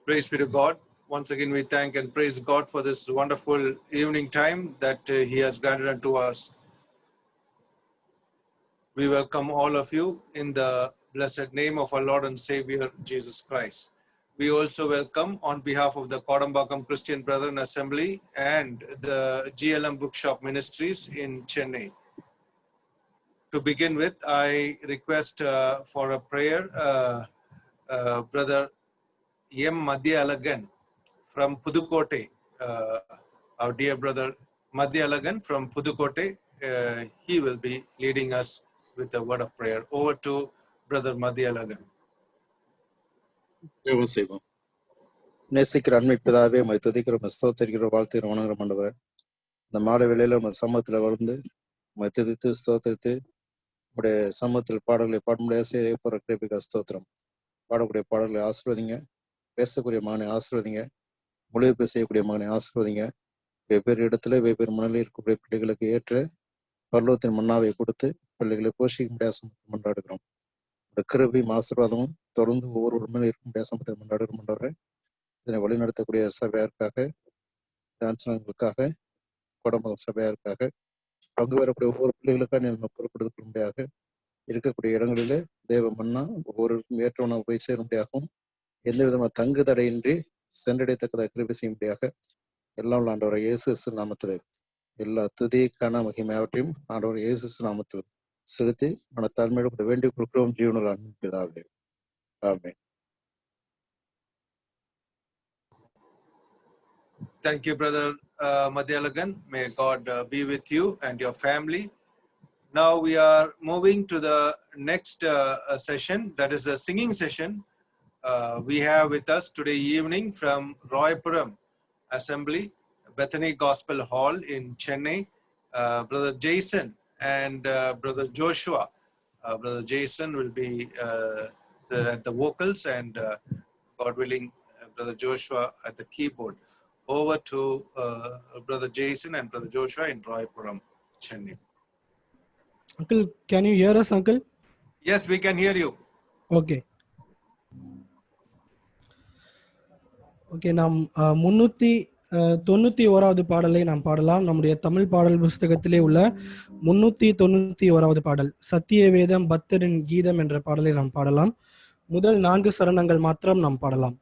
Praise be to God. Once again, we thank and praise God for this wonderful evening time that He has granted unto us. We welcome all of you in the blessed name of our Lord and Savior, Jesus Christ. We also welcome on behalf of the Kodambakam Christian Brethren Assembly and the GLM Bookshop Ministries in Chennai. To begin with, I request for a prayer, Brother M. Madhya Alagan from Pudukkottai, our dear brother Madhya Alagan from Pudukkottai, he will be leading us with a word of prayer. Over to Brother Madhya Alagan. ஜெபம் செய்வோம். நேசிக்கிற அன்மை பிதாவே, உம்மை துதிக்கிறோம், ஸ்தோத்திரிக்கிறோம், வாழ்த்துகிறோம், வணங்குறோம் ஆண்டவரே. இந்த மாலை வேளையில உங்க சமூகத்துல வந்து உம்மை துதித்து ஸ்தோத்திரித்து உங்களுடைய சமூகத்தில் பாடல்களை பாட முடியாத செய்ய போற கிருபைக்கு ஸ்தோத்திரம். பாடக்கூடிய பாடல்களை ஆசீர்வதிங்க, பேசக்கூடிய மகனை ஆசீர்வதிங்க, மொழிபெயர்ப்பு செய்யக்கூடிய மகனை ஆசீர்வதிங்க. வெவ்வேறு இடத்துல வெவ்வேறு மனநிலை இருக்கக்கூடிய பிள்ளைகளுக்கு ஏற்ற பரலோகத்தின் மன்னாவை கொடுத்து பிள்ளைகளை போஷிக்க முடியாத கொண்டாடுகிறோம். கிருபையும் ஆசீர்வாதமும் தொடர்ந்து ஒவ்வொரு மேலும் இருக்க முடியாத சமூகத்தை கொண்டாடுகிறோம் ஆண்டவரே. இதனை வழிநடத்தக்கூடிய சபையாருக்காக, டான்ஸ்களுக்காக, கோடம்பகம் சபையாருக்காக, பங்கு வரக்கூடிய ஒவ்வொரு பிள்ளைகளுக்காக நம்ம பொறுப்படுத்தப்படும்படியாக இருக்கக்கூடிய இடங்களிலே தேவ மன்னா ஒவ்வொருவருக்கும் ஏற்ற உணவு போய் சேரும்படியாகவும் எந்த விதமான தங்கு தடையின்றி சென்றடையத்தக்கதாக கிருபை செய்யும்படியாக எல்லாம் ஆண்டவர் இயேசு நாமத்தில் எல்லா துதி கன மகிமையாவற்றையும் ஆண்டவர் இயேசு நாமத்தில் செலுத்தி மனத்தாழ்மையோடு கூட வேண்டி கொடுக்கிறோம் ஜீவனில் அனுப்பியதாகவே. ஆமென். Thank you, Brother Madhya Alagan. May God be with you and your family. Now we are moving to the next session, that is a singing session. We have with us today evening from Royapuram Assembly, Bethany Gospel Hall in Chennai, Brother Jason and Brother Joshua. Brother Jason will be at the vocals and God willing, Brother Joshua at the keyboard. Over to Brother Jason and Brother Joshua in Royapuram, Chennai. Uncle, can you hear us, Uncle? Yes, we can hear you. Okay. Okay, நாம் 391வது பாடலை நாம் பாடலாம். நம்முடைய தமிழ் பாடல் புஸ்தகத்திலே உள்ள 391வது பாடல் சத்தியவேதம் பக்தரின் கீதம் என்ற பாடலை நாம் பாடலாம். முதல் 4 சரணங்கள் மாத்திரம் நாம் பாடலாம்.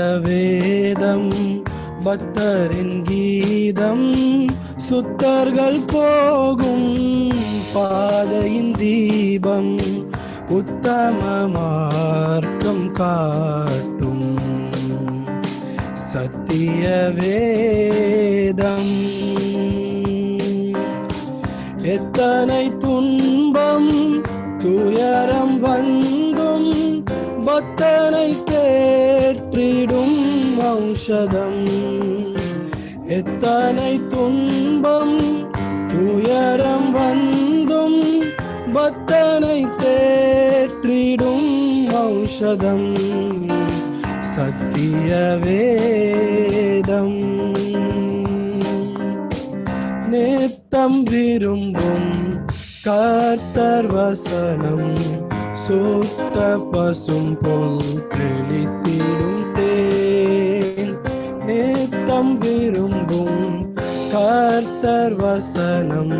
சத்தியவேதம் பக்தரின் கீதம் சுத்தர்கள் போகும் பாதையின் தீபம் உத்தம மார்க்கம் காட்டும் சத்தியவேதம். எத்தனை துன்பம் துயரம் வந்தும் பக்தனை தேற்றிடும் ஔஷதம். எத்தனை துன்பம் துயரம் வந்தும் பக்தனை தேற்றிடும் ஔஷதம் சத்தியவேதம். நித்தம் விரும்பும் கர்த்தர் வசனம் சுத்த பசும் பொன் தெளித்திடும் தேன். நித்தம் விரும்பும் கர்த்தர் வசனம்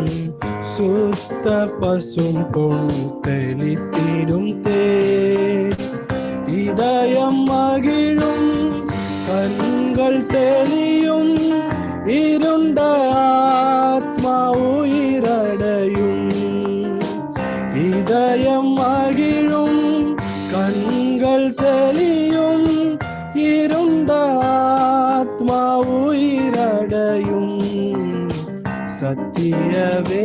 சுத்த பசும் பொன் தெளித்திடும் தேன். இதயம் மகிழும் கண்கள் தெளியும் இருண்ட ஆத்மா உயிரடையும். இதயம் மகிழும் கண்கள் தெளியும் இருண்ட ஆத்மா உயிரடையும் சத்தியவேதம்.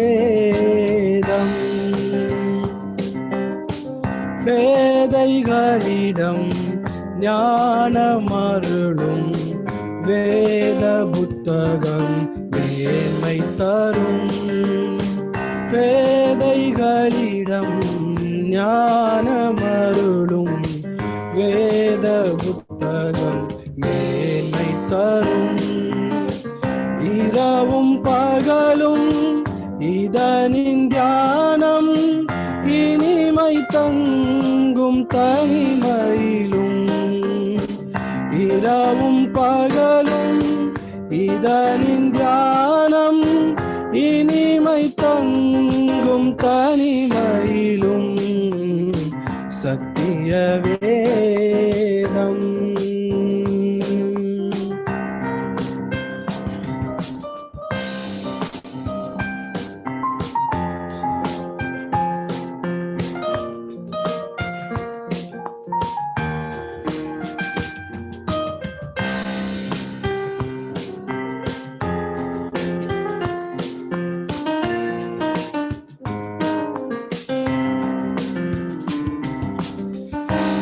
வேதைகளிடம் ஞானமருளும் வேத புத்தகம் மேன்மை தரும். வேத பேதைகளிடம் ஞானமருளும் வேத புத்தகம் மேன்மை தரும். இரவும் பகலும் இதனின் தியானம் இனிமை தங்கும் தனிமையிலும். இரவும் பகலும் இதனின் தியானம் இனிமை தங்கும் தனிமையிலும். சத்திய வேதம்.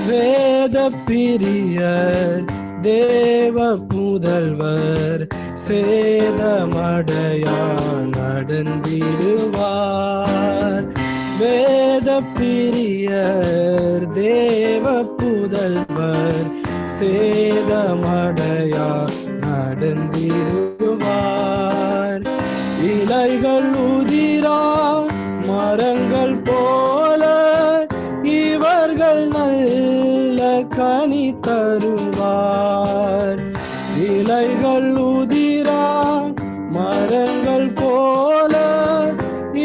வேத பிரியர் தேவ புதல்வர் சேதமடையா நடந்திடுவார். வேத பிரியர் தேவ புதல்வர் சேதமடையா நடந்திடுவார். இலைகள் உதிரா மரங்கள் போல இவர்கள் நல்ல கனி தருவார். இலைகள் உதிரா மரங்கள் போல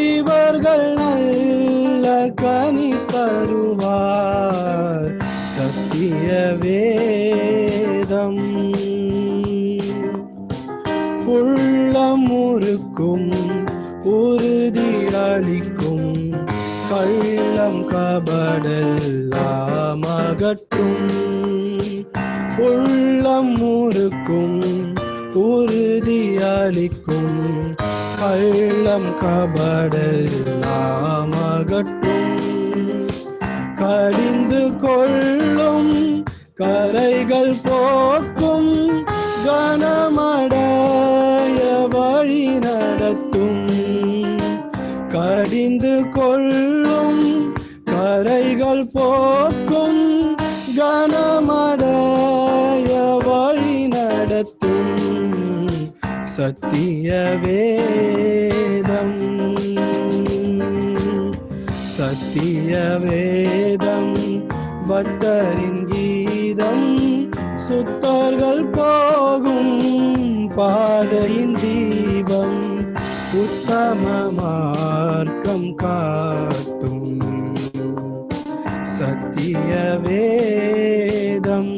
இவர்கள் நல்ல கனி தருவார். சத்திய வேதம். உள்ளம் முறுக்கும் உறுதி அளிக்கும் கள்ளம் கபடெல்லாம் அகற்றும். உள்ளம் முறுக்கும் உறுதி அளிக்கும் கள்ளம் கபடெல்லாம் அகற்றும். கடிந்து கொள்ளும் கரைகள் போக்கும் கனமடைய வழி நடத்தும். கடிந்து கொள்ளும் கரைகள் போக்கும் கனமடைய வழி நடத்தும். சத்திய வேதம். சத்திய வேதம் பக்தரின் கீதம். சுத்தர்கள் போகும் பாதையின் தீபம். உத்தம மார்க்கம் காட்டும். சத்திய வேதம்.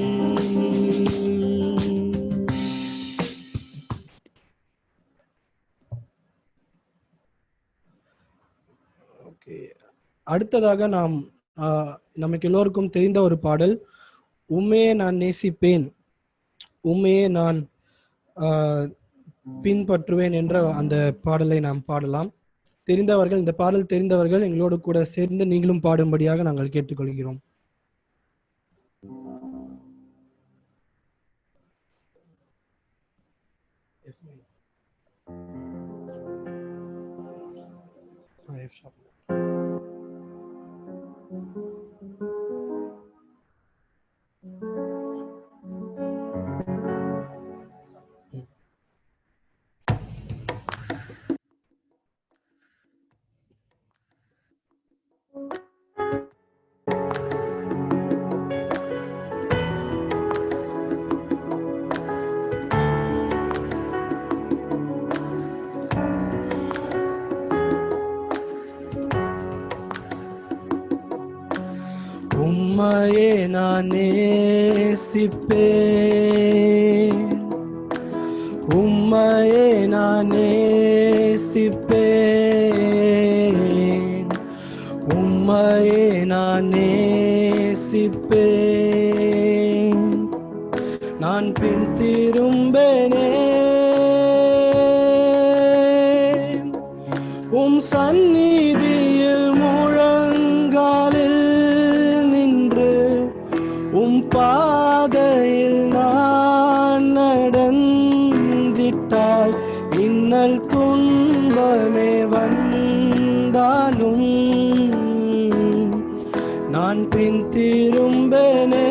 அடுத்ததாக நாம் நமக்கு எல்லோருக்கும் தெரிந்த ஒரு பாடல், உம்மையே நான் நேசிப்பேன் உம்மையே நான் பின்பற்றுவேன் என்ற அந்த பாடலை நாம் பாடலாம். தெரிந்தவர்கள், இந்த பாடல் தெரிந்தவர்கள் எங்களோடு கூட சேர்ந்து நீங்களும் பாடும்படியாக நாங்கள் கேட்டுக்கொள்கிறோம். உம்மையே நான் நேசிப்பேன் உம்மையே நான் நேசிப்பேன் உம்மையே நான் நேசிப்பேன் நான் பின் திரும்பேனே உம் சந்நிதியில் முழங்காலில் நின்று உம் பாதையில் நான் நடந்திட்டால் இன்னல் துன்பமே வந்தாலும் திரும்பனே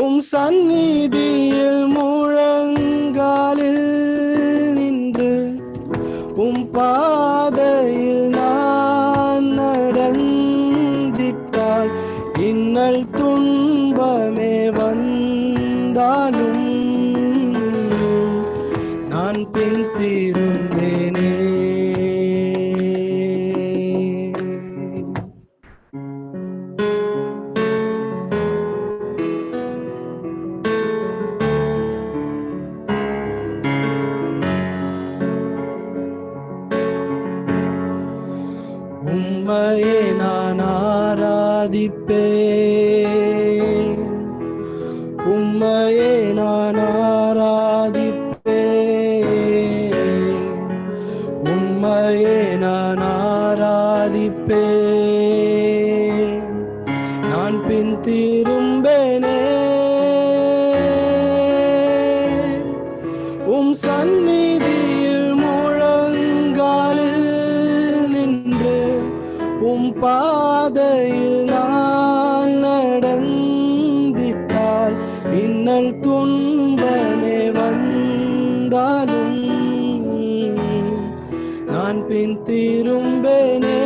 உம் சந்நிதியில் முழங்காலில் நின்று உம் பாதையில் நான் நடந்திட்டால் இன்னல் துன்பமே வந்தாலும் நான் பின் திரும்பேனே. உம்மையே நான் ஆராதிப்பேன், உம்மையே நான் ஆராதிப்பேன், உம்மையே நான் ஆராதிப்பேன், நான் பின் திரும்பேனே. உம் சந்நிதியில் முழங்காலில் நின்று உம் பாதையில் நான் நடந்திட்டால் இன்னல் துன்பமே வந்தாலும் நான் பின் திரும்பேனே.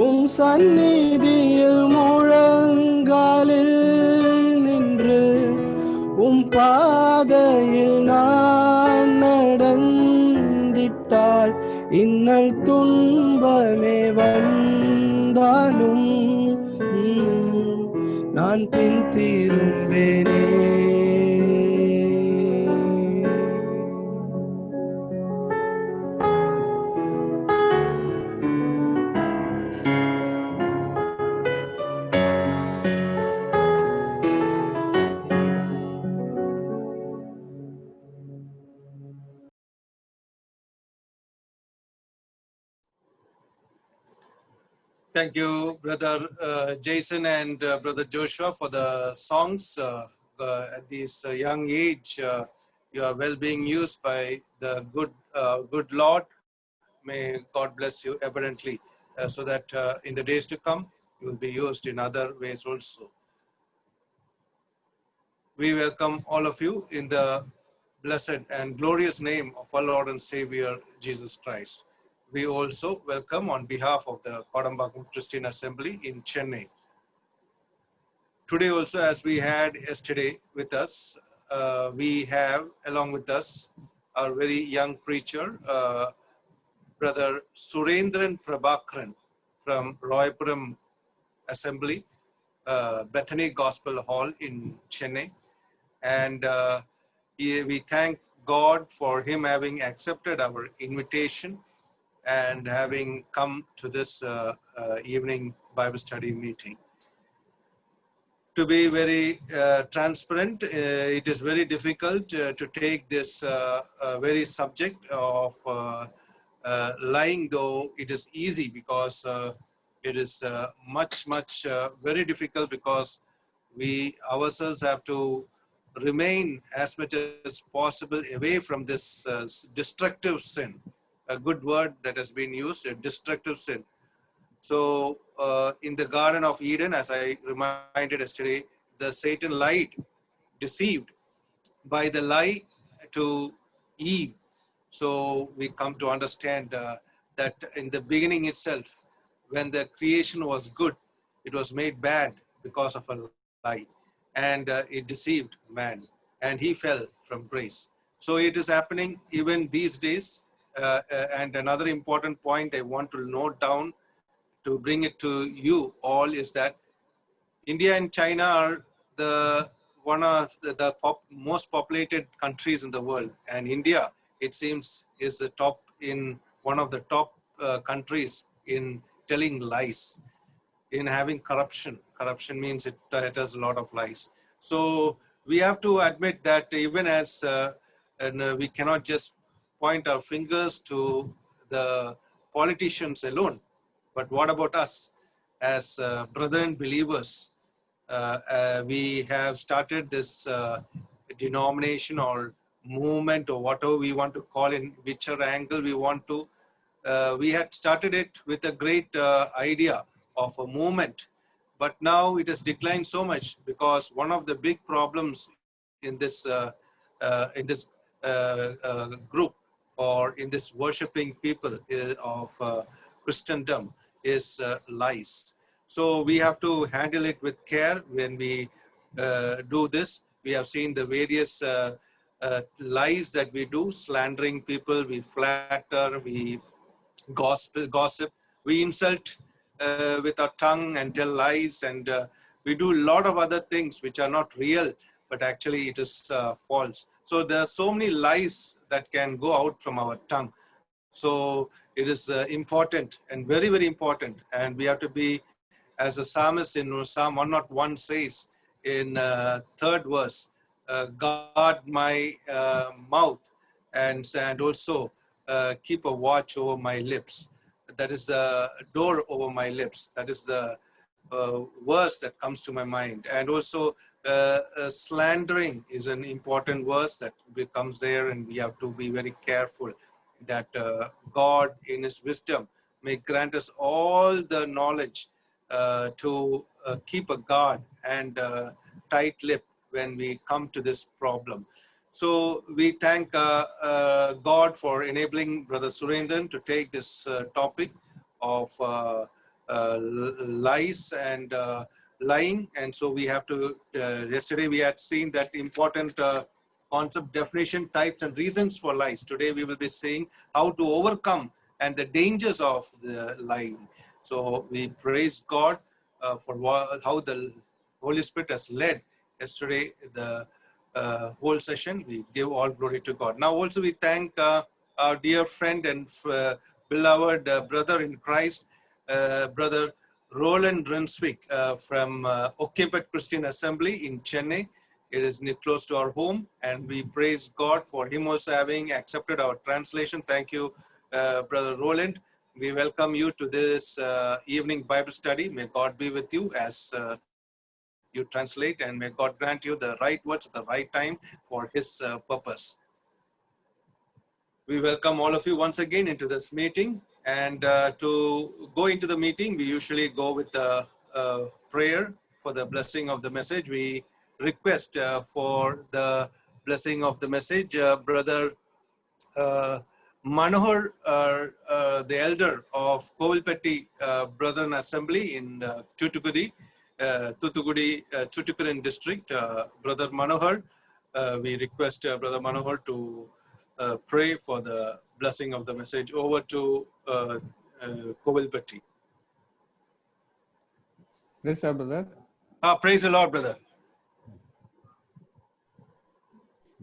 உம் சந்நிதியில் முழங்காலில் நின்று உம் பாதையில் நான் நடந்திட்டால் இன்னல் துன்பமே வந்தாலும் நான் பின் திரும்பேனே. Thank you, Brother Jason and Brother Joshua, for the songs. At this young age, you are well being used by the good Lord. May God bless you abundantly, so that in the days to come, you will be used in other ways also. We welcome all of you in the blessed and glorious name of our Lord and Savior, Jesus Christ. We also welcome on behalf of the Kodambakkam Christian Assembly in Chennai. Today also, as we had yesterday with us, we have along with us our very young preacher, Brother Surendran Prabhakaran from Royapuram Assembly, Bethany Gospel Hall in Chennai. And we thank God for him having accepted our invitation and having come to this evening Bible study meeting. To be very transparent, it is very difficult to take this very subject of lying, though it is easy because it is much very difficult because we ourselves have to remain as much as possible away from this destructive sin. A good word that has been used, a destructive sin. So in the Garden of Eden, as I reminded yesterday, the Satan lied, deceived by the lie to Eve. So we come to understand that in the beginning itself, when the creation was good, it was made bad because of a lie. And it deceived man, and he fell from grace. So it is happening even these days. And another important point I want to note down to bring it to you all is that India and China are one of the most populated countries in the world, and India, it seems, is the top in one of the top countries in telling lies, in having corruption. Corruption means it has a lot of lies. So we have to admit that even as we cannot just point our fingers to the politicians alone, but what about us as brethren believers? We have started this denomination or movement or whatever we want to call in whichever angle we want to. We had started it with a great idea of a movement, but now it has declined so much because one of the big problems in this group or in this worshiping people of Christendom is lies. So we have to handle it with care when we do this. We have seen the various lies that we do, slandering people, we flatter, we gossip, we insult with our tongue and tell lies, and we do a lot of other things which are not real, but actually it is false. So there are so many lies that can go out from our tongue. So it is important and very, very important. And we have to be, as the psalmist in Psalm 101 says in third verse, guard my mouth and also keep a watch over my lips. That is the door over my lips. That is the verse that comes to my mind. And also slandering is an important verse that becomes there, and we have to be very careful that God in his wisdom may grant us all the knowledge to keep a guard and tight lip when we come to this problem. So we thank God for enabling Brother Surendran to take this topic of lies and lying. And so we have to, yesterday we had seen that important concept, definition, types and reasons for lies. Today we will be seeing how to overcome and the dangers of the lying. So we praise God for how the Holy Spirit has led yesterday the whole session. We give all glory to God. Now also we thank our dear friend and beloved brother in Christ, Brother Roland Brunswick from Okimpat Christian Assembly in Chennai. It is close to our home, and we praise God for him also having accepted our translation. Thank you, Brother Roland. We welcome you to this evening Bible study. May God be with you as you translate, and may God grant you the right words at the right time for his purpose. We welcome all of you once again into this meeting, and to go into the meeting, we usually go with a prayer for the blessing of the message. We request for the blessing of the message, Brother Manohar, the elder of Kovilpatti Brethren Assembly in Thoothukudi, Thoothukudi district, Brother Manohar. We request Brother Manohar to pray for the blessing of the message. Over to Kovilpatti. Praise the brother. Praise the Lord, brother.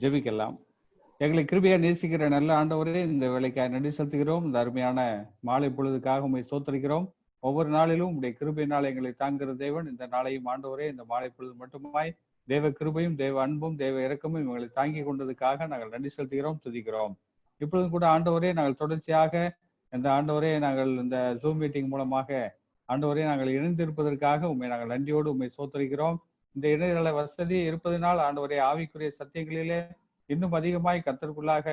ஜெபிக்கலாம். எங்களை கிருபையா நேசிக்கிற நல்ல ஆண்டவரே, இந்த வேலைக்காக நன்றி செலுத்துகிறோம். இந்த அருமையான மாலை பொழுதுக்காக உண்மை சோத்தரிக்கிறோம். ஒவ்வொரு நாளிலும் உடைய கிருபையினால் எங்களை தாங்குகிற தேவன், இந்த நாளையும் ஆண்டவரே இந்த மாலை பொழுது மட்டுமாய் தேவ கிருபையும் தேவ அன்பும் தேவ இரக்கமும் எங்களை தாங்கி கொண்டதுக்காக நாங்கள் நன்றி செலுத்துகிறோம், துதிக்கிறோம். இப்பொழுதும் கூட ஆண்டவரே, நாங்கள் தொடர்ச்சியாக இந்த ஆண்டவரே நாங்கள் இந்த ஜூம் மீட்டிங் மூலமாக ஆண்டவரே நாங்கள் இணைந்திருப்பதற்காக உண்மை நாங்கள் நன்றியோடு உண்மை சோத்தரிக்கிறோம். இந்த இணையதள வசதி இருப்பதனால் ஆண்டவரே ஆவிக்குரிய சத்தியங்களிலே இன்னும் அதிகமாய் கர்த்தருக்குள்ளாக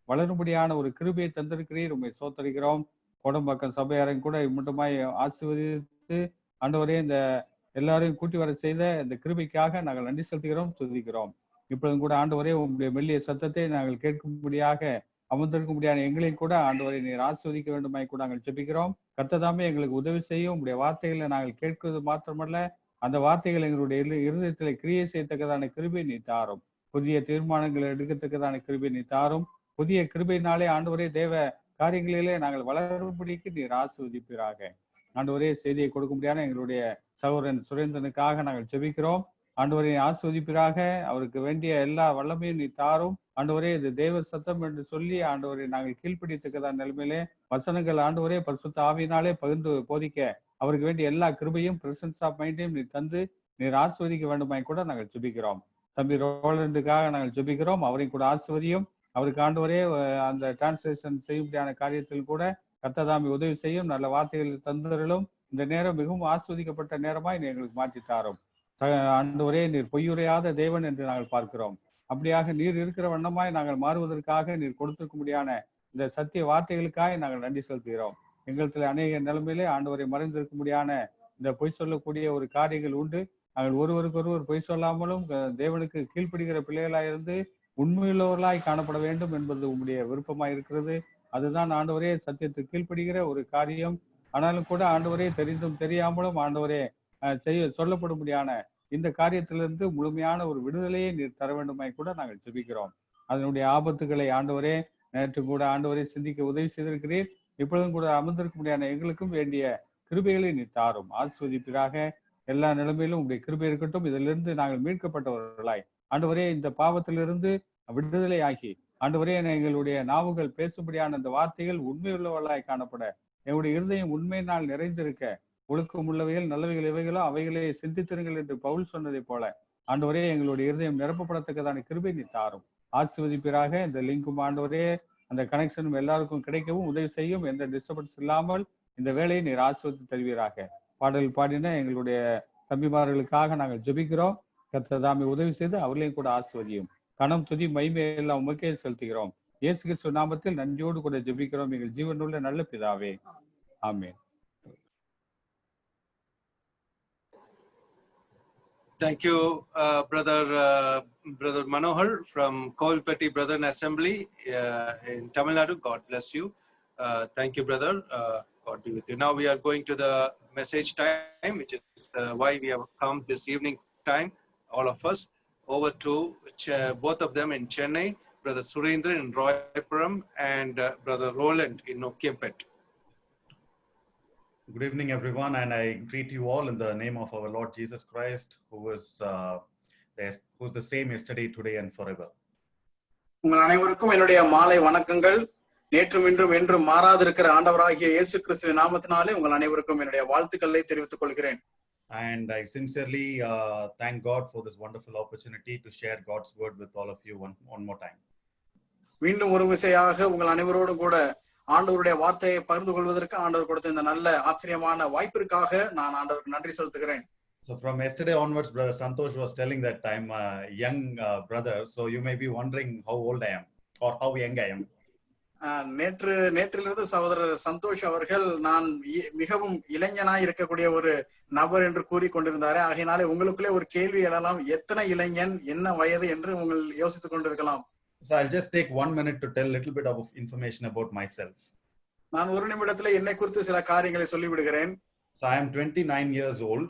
வளரும்படியான ஒரு கிருபையை தந்திருக்கிறீர், உண்மை சோத்தரிக்கிறோம். கோடம்பாக்கம் சபையாரையும் கூட மட்டுமாய் ஆசீர்வதித்து ஆண்டவரே இந்த எல்லாரையும் கூட்டி வர செய்த இந்த கிருபைக்காக நாங்கள் நன்றி செலுத்துகிறோம், துதிக்கிறோம். இப்பொழுதும் கூட ஆண்டவரே உங்களுடைய மெல்லிய சத்தத்தை நாங்கள் கேட்கும்படியாக அமர்ந்திருக்கும்படியான எங்களையும் கூட ஆண்டவரை நீர் ஆசீர்வதிக்க வேண்டுமாய் கூட நாங்கள் ஜெபிக்கிறோம். கர்த்ததாமே எங்களுக்கு உதவி செய்யும். உங்களுடைய வார்த்தைகளை நாங்கள் கேட்கிறது மாத்திரமல்ல, அந்த வார்த்தைகள் எங்களுடைய இருதயத்திலே கிரியை செய்யத்தக்கதான கிருபை நீ தாரும். புதிய தீர்மானங்களை எடுக்கத்தக்கதான கிருபை நீ தாரும். புதிய கிருபையினாலே ஆண்டவரே தேவ காரியங்களிலே நாங்கள் வளரும்படிக்கு நீர் ஆசீர்வதிப்பீராக. ஆண்டவரே செய்தியை கொடுக்க முடியாத எங்களுடைய சகோதரன் சுரேந்திரனுக்காக நாங்கள் ஜெபிக்கிறோம். ஆண்டவரை ஆசீர்வதிப்பீராக. அவருக்கு வேண்டிய எல்லா வல்லமையும் நீ தாரும். ஆண்டவரே இது தேவ சத்தம் என்று சொல்லி ஆண்டவரை நாங்கள் கீழ்ப்படியத்தக்கதான நிலைமையிலே வசனங்கள் ஆண்டவரே பரிசுத்த ஆவியினாலே பகிர்ந்து போதிக்க அவருக்கு வேண்டிய எல்லா கிருபையும் பிரசன்ஸ் ஆஃப் மைண்டையும் நீ தந்து நீர் ஆசீர்வதிக்க வேண்டுமாய் கூட நாங்கள் ஜெபிக்கிறோம். தம்பி ரோலண்டுக்காக நாங்கள் ஜெபிக்கிறோம். அவரையும் கூட ஆசீர்வதியும். அவருக்கு ஆண்டவரே அந்த டிரான்ஸ்லேஷன் செய்யும்படியான காரியத்தில் கூட கர்த்ததாமே உதவி செய்யும். நல்ல வார்த்தைகள் தந்தர்களும் இந்த நேரம் மிகவும் ஆஸ்வதிக்கப்பட்ட நேரமாய் நீ எங்களுக்கு மாற்றி தாரும். ஆண்டவரே நீர் பொய்யுரையாத தேவன் என்று நாங்கள் பார்க்கிறோம். அப்படியாக நீர் இருக்கிற வண்ணமாய் நாங்கள் மாறுவதற்காக நீர் கொடுத்திருக்கும்படியான இந்த சத்திய வார்த்தைகளுக்காக நாங்கள் நன்றி செலுத்துகிறோம். எங்களுக்கு அநேக நிலைமையிலே ஆண்டவரை மறைந்திருக்கும்படியான இந்த பொய் சொல்லக்கூடிய ஒரு காரியங்கள் உண்டு. நாங்கள் ஒருவருக்கொருவர் பொய் சொல்லாமலும் தேவனுக்கு கீழ்ப்படுகிற பிள்ளைகளாய் இருந்து உண்மையுள்ளவர்களாய் காணப்பட வேண்டும் என்பது உங்களுடைய விருப்பமாய் இருக்கிறது. அதுதான் ஆண்டவரே சத்தியத்துக்கு கீழ்ப்படுகிற ஒரு காரியம். ஆனாலும் கூட ஆண்டவரே தெரிந்தும் தெரியாமலும் ஆண்டவரே சொல்லப்படும்படியான இந்த காரியத்திலிருந்து முழுமையான ஒரு விடுதலையை நீர் தர வேண்டுமாய் கூட நாங்கள் ஜெபிக்கிறோம். அதனுடைய ஆபத்துகளை ஆண்டவரே நேற்று கூட ஆண்டவரை சிந்திக்க உதவி செய்திருக்கிறீர். இப்பொழுதும் கூட அமர்ந்திருக்க முடியாத எங்களுக்கும் வேண்டிய கிருபைகளை நீர் தாரும். ஆசீர்வதிப்பீராக. எல்லா நிலைமையிலும் உங்களுடைய கிருபை இருக்கட்டும். இதிலிருந்து நாங்கள் மீட்கப்பட்டவர்களாய் ஆண்டவரே இந்த பாவத்திலிருந்து விடுதலை ஆகி ஆண்டவரே எங்களுடைய நாவுகள் பேசும்படியான அந்த வார்த்தைகள் உண்மையுள்ளவர்களாய் காணப்பட எங்களுடைய இருதயம் உண்மையினால் நிறைந்திருக்க ஒழுக்கம் உள்ளவைகள் நல்லவைகள் இவைகளோ அவைகளை சிந்தித்திருங்கள் என்று பவுல் சொன்னதை போல ஆண்டவரே எங்களுடைய இருதயம் நிரப்பப்படத்தக்கதான கிருபை நீ தாரும். ஆசீர்வதிப்பீராக. இந்த லிங்கும் ஆண்டவரே அந்த கனெக்ஷனும் எல்லாருக்கும் கிடைக்கவும் உதவி செய்யும். எந்த டிஸ்டர்பன்ஸ் இல்லாமல் இந்த வேலையை நீர் ஆசீர்வதித்து தருவீராக. பாடல் பாடின எங்களுடைய தம்பிமார்களுக்காக நாங்கள் ஜெபிக்கிறோம். கர்த்தர் தாமே உதவி செய்து அவர்களையும் கூட ஆசீர்வதியும். கணம் துதி மகிமை எல்லாம் உமக்கே செலுத்துகிறோம். இயேசு கிறிஸ்து நாமத்தில் நன்றியோடு கூட ஜெபிக்கிறோம் எங்கள் ஜீவனுள்ள நல்ல பிதாவே. ஆமென். Thank you, brother Manohar from Kolpatti Brethren Assembly in Tamil Nadu. God bless you. Thank you, brother. God be with you. Now we are going to the message time, which is why we have come this evening time, all of us, over to both of them in Chennai, brother Surendra in Royapuram and brother Roland in Nokkempet. Good evening, everyone, and I greet you all in the name of our Lord Jesus Christ, who's the same yesterday, today, and forever. உங்கள் அனைவருக்கும் என்னுடைய மாலை வணக்கங்கள். நேற்றும் இன்றும் என்றும் மாறாதிருக்கிற ஆண்டவராகிய இயேசு கிறிஸ்துவின் நாமத்தினாலே உங்கள் அனைவருக்கும் என்னுடைய வாழ்த்துக்களை தெரிவித்துக் கொள்கிறேன். And I sincerely thank God for this wonderful opportunity to share God's word with all of you one more time. மீண்டும் ஒரு விசையாக உங்கள் அனைவரோடும் கூட ஆண்டவருடைய வார்த்தையை பகிர்ந்து கொள்வதற்கு ஆண்டவர் கொடுத்த இந்த நல்ல ஆச்சரியமான வாய்ப்பிற்காக நான் ஆண்டவருக்கு நன்றி செலுத்துகிறேன். So from yesterday onwards, brother Santosh was telling that I'm a young brother, so you may be wondering how old I am or how young I am. நேற்றிலிருந்து சகோதரர் சந்தோஷ் அவர்கள் நான் மிகவும் இளைஞனாய் இருக்கக்கூடிய ஒரு நபர் என்று கூறி கொண்டிருந்தாரே. ஆகையினாலே உங்களுக்குள்ளே ஒரு கேள்வி எழலாம், எத்தனை இளைஞன், என்ன வயது என்று உங்கள் யோசித்துக் கொண்டிருக்கலாம். So I'll just take 1 minute to tell a little bit of information about myself. நான் ஒரு நிமிடத்துல என்னை குறித்து சில காரியங்களை சொல்லிவிடுகிறேன். So I am 29 years old.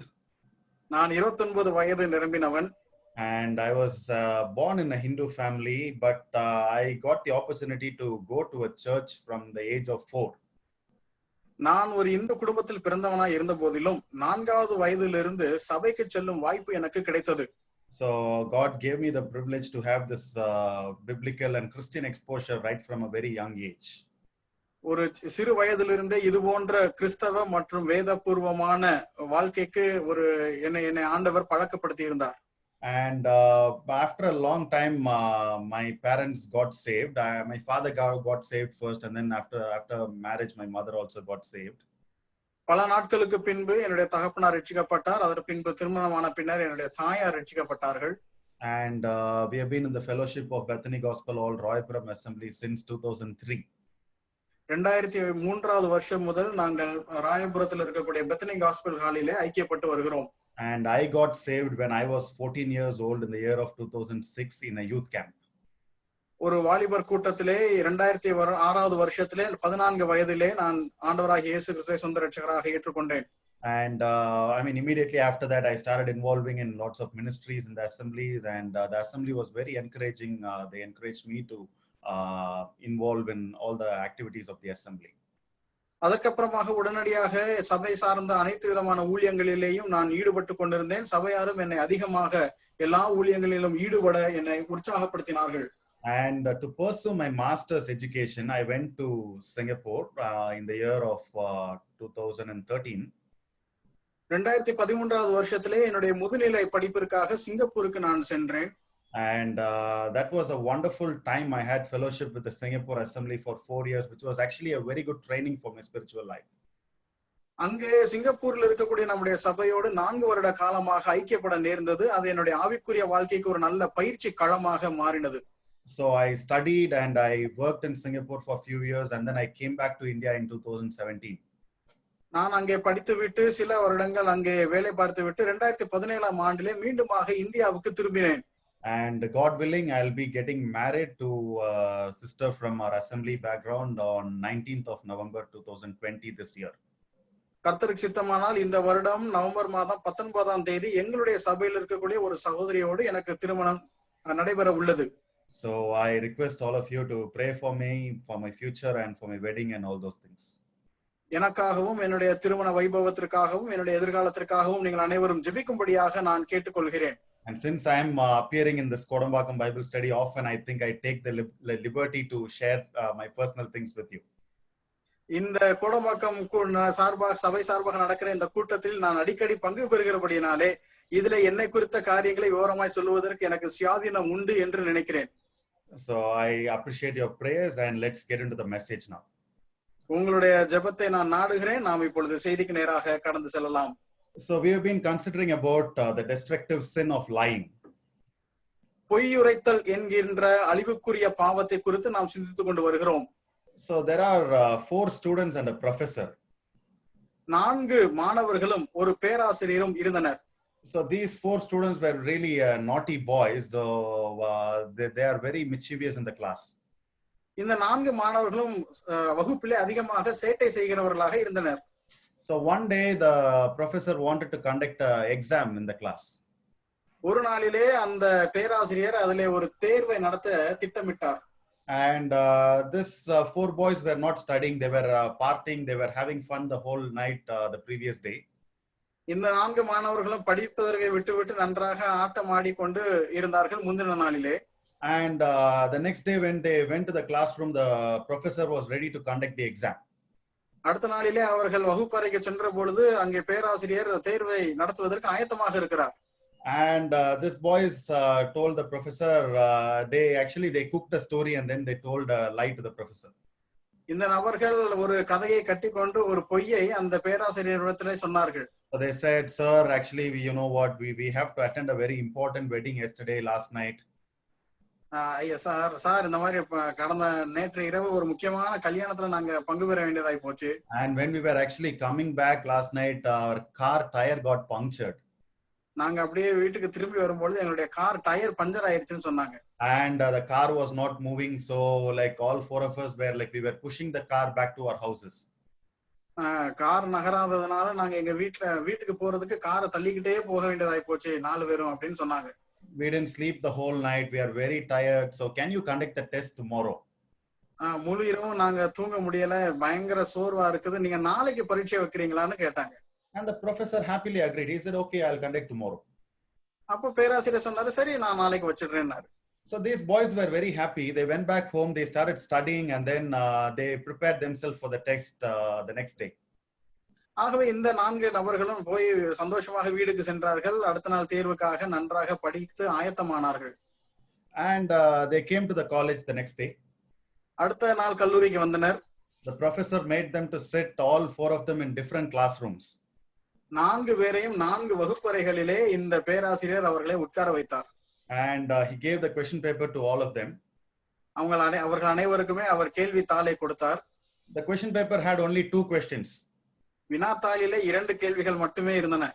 நான் 29 வயது நிரம்பினவன். And I was born in a Hindu family, but I got the opportunity to go to a church from the age of 4. நான் ஒரு இந்து குடும்பத்தில் பிறந்தவனாய் இருந்த போதிலும் 4வது வயதிலிருந்து சபைக்கு செல்லும் வாய்ப்பு எனக்கு கிடைத்தது. So God gave me the privilege to have this biblical and Christian exposure right from a very young age. ஒரு சிறு வயதிலிருந்தே இது போன்ற கிறிஸ்தவ மற்றும் வேதபூர்வமான வாழ்க்கைக்கு என்னை ஆண்டவர் பழக்கப்படுத்தி இருந்தார். And after a long time, my parents got saved. My father got saved first, and then after marriage, my mother also got saved. பல நாட்களுக்கு பின்பு என்னுடைய தகப்பனார் ரட்சிக்கப்பட்டார். அதற்கு பின்பு திருமணமான பின்னர் என்னுடைய தாயார் ரட்சிக்கப்பட்டார்கள். And we have been in the fellowship of Bethany Gospel All Royapuram Assembly since 2003. 2003வது வருஷம் முதல் நாங்கள் ராயபுரத்தில் இருக்கக்கூடிய பெத்தனி காஸ்பல் ஹாலிலே ஐக்கியப்பட்டு வருகிறோம். And I got saved when I was 14 years old in the year of 2006 in a youth camp. ஒரு வாலிபர் கூட்டத்திலே 2006வது வருஷத்திலே 14 வயதிலே நான் ஆண்டவராகிய இயேசு கிறிஸ்துவை சொந்த இரட்சகராக ஏற்றுக்கொண்டேன். And immediately after that I started involving in lots of ministries in the assemblies, and the assembly was very encouraging. They encouraged me to involve in all the activities of the assembly. அதற்கப்புறமாக உடனடியாக சபை சார்ந்த அனைத்து விதமான ஊழியங்களிலேயும் நான் ஈடுபட்டு கொண்டிருந்தேன். சபையாரும் என்னை அதிகமாக எல்லா ஊழியங்களிலும் ஈடுபட என்னை உற்சாகப்படுத்தினார்கள். And to pursue my master's education, I went to Singapore in the year of 2013. 2013வது வருஷத்திலே என்னுடைய முதுநிலை படிப்பிற்காக சிங்கப்பூருக்கு நான் சென்றேன். And that was a wonderful time. I had fellowship with the Singapore Assembly for 4 years, which was actually a very good training for my spiritual life. அங்கே சிங்கப்பூர்ல இருக்கக்கூடிய நம்முடைய சபையோடு 4 வருட காலமாக ஐக்கியப்பட நேர்ந்தது. அது என்னுடைய ஆவிக்குரிய வாழ்க்கைக்கு ஒரு நல்ல பயிற்சி களமாக மாறினது. So I studied and I worked in Singapore for a few years, and then I came back to India in 2017. நான் அங்கே படித்துவிட்டு சில வருடங்கள் அங்கே வேலை பார்த்துவிட்டு 2017ஆம் ஆண்டிலே மீண்டுமாக இந்தியாவுக்கு திரும்பினேன். And God willing, I'll be getting married to a sister from our assembly background on 19th of November 2020 this year. கர்த்தருக்கு சித்தமானால் இந்த வருடம் நவம்பர் மாதம் 19ஆம் தேதி எங்களுடைய சபையில் இருக்கக்கூடிய ஒரு சகோதரியோடு எனக்கு திருமணம் நடைபெற உள்ளது. So I request all of you to pray for me, for my future and for my wedding and all those things. எனக்காகவும் என்னுடைய திருமண வைபவத்திற்காகவும் என்னுடைய எதிர்காலத்திற்காகவும் நீங்கள் அனைவரும் ஜெபிக்கும்படியாக நான் கேட்டுக்கொள்கிறேன். And since I am appearing in this Kodambakkam Bible study often, I think I take the liberty to share my personal things with you. இந்த கோடம்பாக்கம் சார்பாக சபை சார்பாக நடக்கிற இந்த கூட்டத்தில் நான் அடிக்கடி பங்கு பெறுகிறபடினாலே இதுல என்னை குறித்த காரியங்களை விவரமாய் சொல்லுவதற்கு எனக்கு சுயாதீனம் உண்டு என்று நினைக்கிறேன். So I appreciate your prayers and let's get into the message now. உங்களுடைய ஜெபத்தை நான் நாடுகிறேன். நாம் இப்பொழுது செய்திக்கு நேராக கடந்து செல்லலாம். So we have been considering about the destructive sin of lying. பொய்யுரைத்தல் என்கின்ற அழிவுக்குரிய பாவத்தை குறித்து நாம் சிந்தித்துக் கொண்டு வருகிறோம். So there are 4 students and a professor. 4 மாணவர்களும் ஒரு பேராசிரியரும் இருந்தனர். So these 4 students were really naughty boys. So they are very mischievous in the class. இந்த 4 மாணவர்களும் வகுப்பிலே அதிகமாக சேட்டை செய்கிறவர்களாக இருந்தனர். So one day the professor wanted to conduct an exam in the class. ஒரு நாளிலே அந்த பேராசிரியர் அதிலே ஒரு தேர்வை நடத்த திட்டமிட்டார். And this 4 boys were not studying. They were partying. They were having fun the whole night the previous day. இந்த 4 மாணவர்களும் படிப்பதற்கு விட்டுவிட்டு நன்றாக ஆட்டம் ஆடிக்கொண்டு இருந்தார்கள் முந்தின நாளிலே. And the next day when they went to the classroom, the professor was ready to conduct the exam. அடுத்த நாளிலே அவர்கள் வகுப்பறைக்கு சென்ற பொழுது அங்கே பேராசிரியர் தேர்வை நடத்துவதற்கு ஆயத்தமாக இருக்கிறார். And this boys told the professor, they cooked a story and then they told a lie to the professor. இந்த நபர்கள் ஒரு கதையை கட்டிக்கொண்டு ஒரு பொய்யை அந்த பேராசிரியரிடத்திலே சொன்னார்கள். So they said, sir, actually you know what, we have to attend a very important wedding yesterday last night. Sir இந்த மாதிரி கடந்த நேற்று இரவு ஒரு முக்கியமான கல்யாணத்துல நாங்க பங்கு பெற வேண்டியதாய் போச்சு. And when we were actually coming back last night, our car tire got punctured. நாங்க அப்படியே வீட்டுக்கு திரும்பி வரும்போது எங்களுடைய கார் டயர் பஞ்சர் ஆயிருச்சுன்னு சொன்னாங்க. And the car was not moving, so like all 4 of us were like we were pushing the car back to our houses. Car நகராததுனால நாங்க எங்க வீட்டுக்கு போறதுக்கு காரை தள்ளிக்கிட்டே போக வேண்டியதாய் போச்சு 4 பேரும் அப்படின்னு சொன்னாங்க. We didn't sleep the whole night. We are very tired. So can you conduct the test tomorrow? முழு இரவும் நாங்க தூங்க முடியல, பயங்கர சோர்வா இருக்குது, நீங்க நாளைக்கு பரீட்சை வைக்கிறீங்களான்னு கேட்டாங்க. And the professor happily agreed. He said, okay, I'll conduct tomorrow. அப்ப பேராசிரியர் சொன்னாரு, சரி நான் நாளைக்கு வச்சிடுறேன்னாரு. So these boys were very happy. They went back home. They started studying and then they prepared themselves for the test the next day. ஆகவே இந்த 4 நபர்களும் போய் சந்தோஷமாக வீட்டுக்கு சென்றார்கள். அடுத்த நாள் தேர்வுக்காக நன்றாக படித்து ஆயத்தமானார்கள். And they came to the college the next day. அடுத்த நாள் கல்லூரிக்கு வந்தனர். The professor made them to sit all 4 of them in different classrooms. 4 பேரையும் 4 வகுப்பறைகளிலே இந்த பேராசிரியர் அவர்களை உட்கார வைத்தார். And he gave the question paper to all of them. அவர்கள் அனைவருக்குமே அவர் கேள்வி தாளை கொடுத்தார். The question paper had only 2 questions. வினாத்தாளிலே 2 கேள்விகள் மட்டுமே இருந்தன.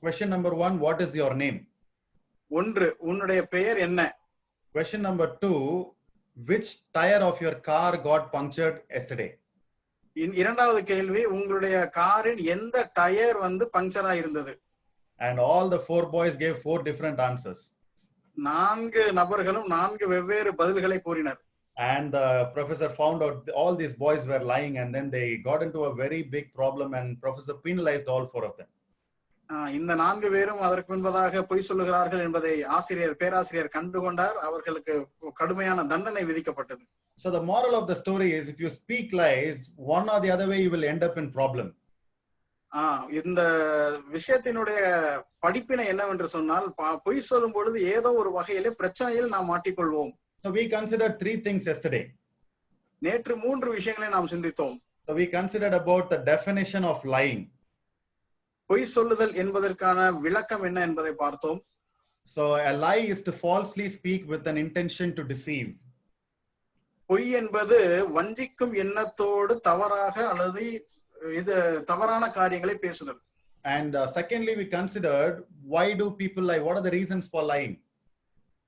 Question number 1, what is your name? 1, உன்னுடைய பெயர் என்ன? Question number 2, which tire of your car got punctured yesterday? இரண்டாவது கேள்வி, உங்களுடைய காரின் எந்த டயர் பஞ்சரா இருந்தது? And all the 4 boys gave 4 different answers. 4 நபர்களும் 4 வெவ்வேறு பதில்களை கூறினர். And the professor found out all these boys were lying, and then they got into a very big problem and professor penalized all 4 of them. இந்த 4 பேரும் அதற்கு முன்பதாக பொய் சொல்லுகிறார்கள் என்பதை பேராசிரியர் கண்டுகொண்டார். அவர்களுக்கு கடுமையான தண்டனை விதிக்கப்பட்டது. So the moral of the story is, if you speak lies, one or the other way you will end up in problem. இந்த விஷயத்தினுடைய படிப்பினை என்னவென்று சொன்னால், பொய் சொல்லும் பொழுது ஏதோ ஒரு வகையிலே பிரச்சனையில் நாம் மாட்டிக்கொள்வோம். So we considered 3 things yesterday. நேற்று 3 விஷயங்களை நாம் சிந்தித்தோம். So we considered about the definition of lying. பொய் சொல்லுதல் என்பதற்கான விளக்கம் என்ன என்பதை பார்த்தோம். So a lie is to falsely speak with an intention to deceive. பொய் என்பது வஞ்சிக்கும் எண்ணத்தோடு தவறாக அல்லது இது தவறான காரியங்களை பேசுதல். And secondly, we considered why do people lie? What are the reasons for lying?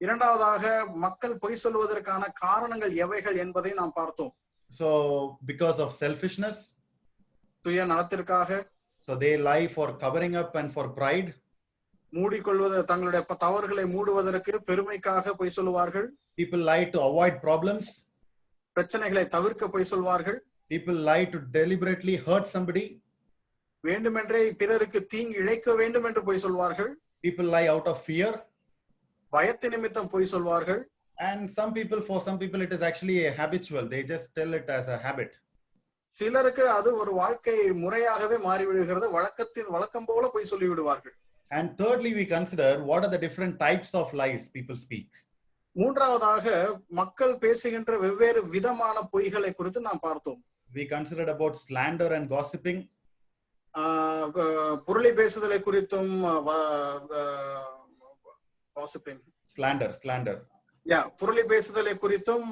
இரண்டாவதாக மக்கள் பொய் சொல்வதற்கான காரணங்கள் எவைகள் என்பதை நாம் பார்த்தோம். So because of selfishness, சுய நலத்திற்காக, so they lie for covering up and for pride. மூடிக்கொள்வது, தங்களுடைய தவறுகளை மூடுவதற்கு பெருமைக்காக பொய் சொல்லுவார்கள். People lie to avoid problems. பிரச்சனைகளை தவிர்க்க பொய் சொல்வார்கள். People lie to deliberately hurt somebody. வேண்டுமென்றே பிறருக்கு தீங்கு இழைக்க வேண்டும் என்று பொய் சொல்வார்கள். People lie out of fear. பயத்து நிமித்தம் பொய் சொல்வார்கள். And for some people it is actually a habitual. They just tell it as a habit. சிலருக்கு அது ஒரு வாழ்க்கை முறையாகவே மாறிவிடுகிறது. வழக்கம் போல பொய் சொல்லி விடுவார்கள். And thirdly, we consider what are the different types of lies people speak. மூன்றாவதாக மக்கள் பேசுகின்ற வெவ்வேறு விதமான பொய்களை குறித்து நாம் பார்த்தோம். We considered about slander and gossiping. புரளி பேசுதலை குறித்தும் slander. புரளி பேசுதலை குறித்தும்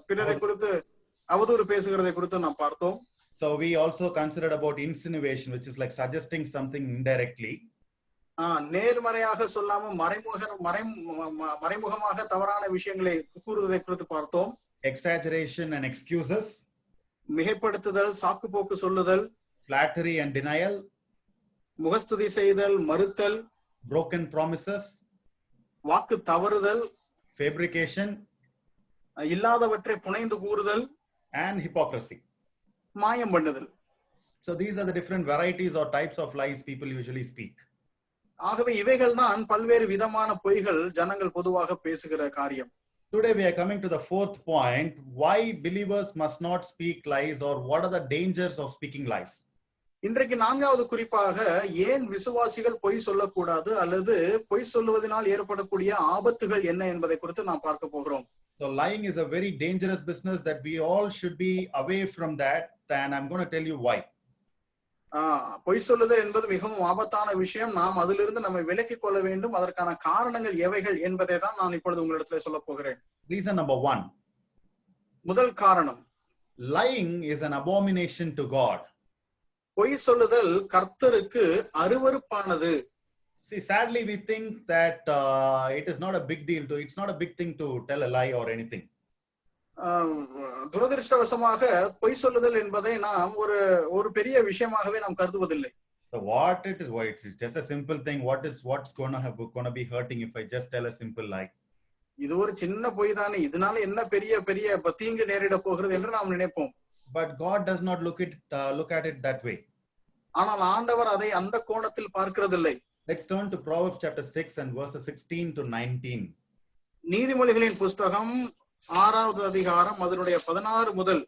பிறரை குறித்து அவதூறு பேசுகிறதை குறித்தும் நாம் பார்த்தோம். So we also considered about insinuation, which is like suggesting something indirectly. நேர்மறையாக சொல்லாம மறைமுகமாக தவறான விஷயங்களை கூறுவதை குறித்து பார்த்தோம். Exaggeration and excuses. மிகைப்படுத்துதல், சாக்கு போக்கு சொல்லுதல். Flattery and denial. முகஸ்துதி செய்தல், மறுத்தல். Broken promises. வாக்கு தவறுதல். Fabrication. இல்லாதவற்றை புனைந்து கூறுதல். And hypocrisy. மாயம் பண்ணுதல். So these are the different varieties or types of lies people usually speak. ஆகவே இவைகள் தான் பல்வேறு விதமான பொய்கள் ஜனங்கள் பொதுவாக பேசுகிற காரியம். Today we are coming to the fourth point, why believers must not speak lies, or what are the dangers of speaking lies. இன்றைக்கு நான்காவது குறிப்பாக ஏன் விசுவாசிகள் பொய் சொல்லக்கூடாது அல்லது பொய் சொல்லுவதனால் ஏற்படக்கூடிய ஆபத்துகள் என்ன என்பதை குறித்து நாம் பார்க்க போகிறோம். So lying is a very dangerous business that we all should be away from that, and I'm going to tell you why. பொய் சொல்லுதல் என்பது மிகவும் ஆபத்தான விஷயம். நாம் அதிலிருந்து நம்மை விலக்கிக் கொள்ள வேண்டும். அதற்கான காரணங்கள் எவைகள் என்பதை தான் நான் இப்பொழுது உங்களிடத்துல சொல்ல போகிறேன். Reason number 1. முதல் காரணம், lying is an abomination to God. பொய் சொல்லுதல் கர்த்தருக்கு அருவருப்பானது. See, sadly we think that it is not a big deal to, it's not a big thing to tell a lie or anything. துரதிருஷ்டவசமாக பொய் சொல்லுதல் என்பதை நாம் ஒரு பெரிய விஷயமாகவே நாம் கருதுவதில்லை. So what it is, it's just a simple thing. What's going to be hurting if I just tell a simple lie? இது ஒரு சின்ன பொய் தானே, இதனால என்ன பெரிய தீங்கு நேரிட போகிறது என்று நாம் நினைப்போம். But God does not look at it that way. ஆனால் ஆண்டவர் அதை அந்த கோணத்தில் பார்க்கிறதில்லை. Let's turn to Proverbs chapter 6 and verses 16 to 19. நீதிமொழிகளின் புஸ்தகம் 6வது அதிகாரம் அதனுடைய 16 முதல்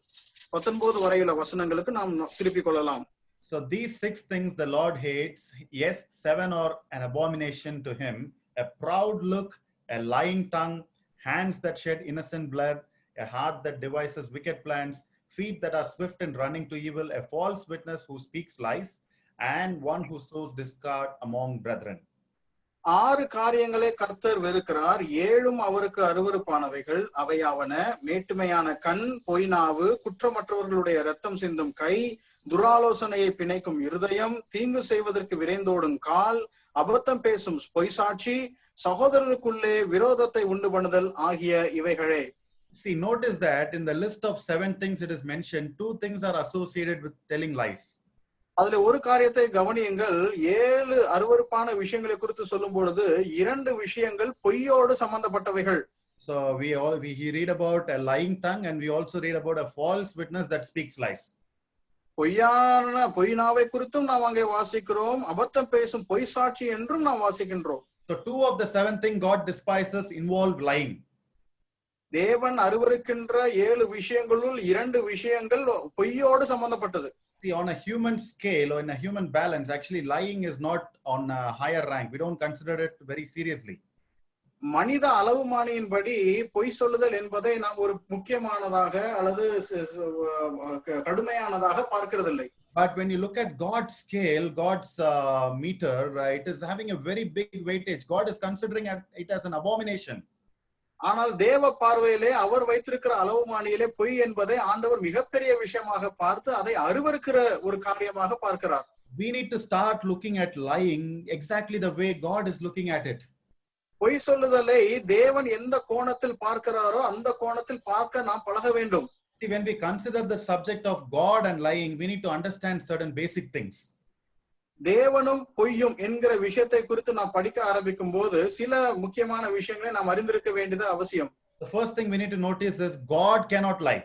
19 வரையுள்ள வசனங்களுக்கு நாம் திருப்பிக் கொள்ளலாம். So these 6 things the Lord hates, yes, 7 are an abomination to him: a proud look, a lying tongue, hands that shed innocent blood, a heart that devises wicked plans, feet that are swift in running to evil, a false witness who speaks lies, and one who sows discord among brethren. 6 காரியங்களை கர்த்தர் வெறுக்கிறார், 7 அவருக்கு அருவருப்பானவைகள். அவையாவன: மேட்டுமையான கண், பொய்நாவு, குற்றமற்றவர்களுடைய இரத்தம் சிந்தும் கை, துராலோசனையை பிணைக்கும் இருதயம், தீங்கு செய்வதற்கு விரைந்தோடும் கால், அபத்தம் பேசும் பொய் சாட்சி, சகோதரருக்குள்ளே விரோதத்தை உண்டு பண்ணுதல் ஆகிய இவைகளே. See, notice that in the list of 7 things it is mentioned, 2 things are associated with telling lies. அதுல ஒரு காரியத்தை கவனியுங்கள். 7 அருவருப்பான விஷயங்களை குறித்து சொல்லும் பொழுது 2 விஷயங்கள் பொய்யோடு சம்பந்தப்பட்டவைகள். So we read about a lying tongue, and we also read about a false witness that speaks lies. பொய்நாவை குறித்தும் நாம் அங்கே வாசிக்கிறோம், அபத்தம் பேசும் பொய் சாட்சி என்றும் நாம் வாசிக்கின்றோம். So 2 of the 7 things God despises involve lying. தேவன் அருவருக்கின்ற 7 விஷயங்களுள் 2 விஷயங்கள் பொய்யோடு சம்பந்தப்பட்டது. See, on a human scale or in a human balance, actually lying is not on a higher rank. We don't consider it very seriously. மனித அளவுமானியின்படி பொய் சொல்லுதல் என்பதை நாம் ஒரு முக்கியமானதாக அல்லது கடுமையானதாக பார்க்கிறதில்லை. But when you look at God's scale, God's meter, it is having a very big weightage. God is considering it as an abomination. ஆனால் தேவ பார்வையிலே அவர் வைத்திருக்கிற அளவுமானியிலே பொய் என்பதை ஆண்டவர் மிகப்பெரிய விஷயமாக பார்த்து அதை அருவருக்கிற ஒரு காரியமாக பார்க்கிறார். We need to start looking at lying exactly the way God is looking at it. பொய் சொல்லுதலை தேவன் எந்த கோணத்தில் பார்க்கிறாரோ அந்த கோணத்தில் பார்க்க நாம் பழக வேண்டும். See, when we consider the subject of God and lying, we need to understand certain basic things. தேவனும் பொய்யும் என்கிற விஷயத்தை குறித்து நாம் படிக்க ஆரம்பிக்கும் போது சில முக்கியமான விஷயங்களை நாம் அறிந்திருக்க வேண்டியது அவசியம். The first thing we need to notice is God cannot lie.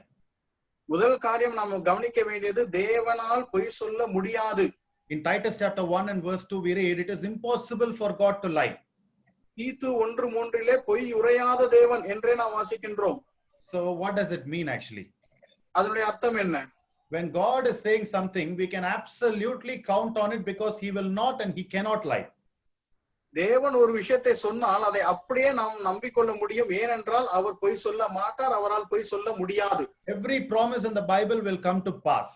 முதல் காரியம் நாம் கவனிக்க வேண்டியது தேவனால் பொய் சொல்ல முடியாது. In Titus chapter 1 and verse 2 we read, it is impossible for God to lie. தீத்து 1:3 பொய் உரையாத தேவன் என்றே நாம் வாசிக்கின்றோம். So what does it mean actually? அதனுடைய அர்த்தம் என்ன? When God is saying something, we can absolutely count on it because he will not and he cannot lie. தேவன் ஒரு விஷயத்தை சொன்னால் அதை அப்படியே நாம் நம்பிக்கொள்ள முடியும். ஏனென்றால் அவர் பொய் சொல்ல மாட்டார், அவரால் பொய் சொல்ல முடியாது. Every promise in the Bible will come to pass.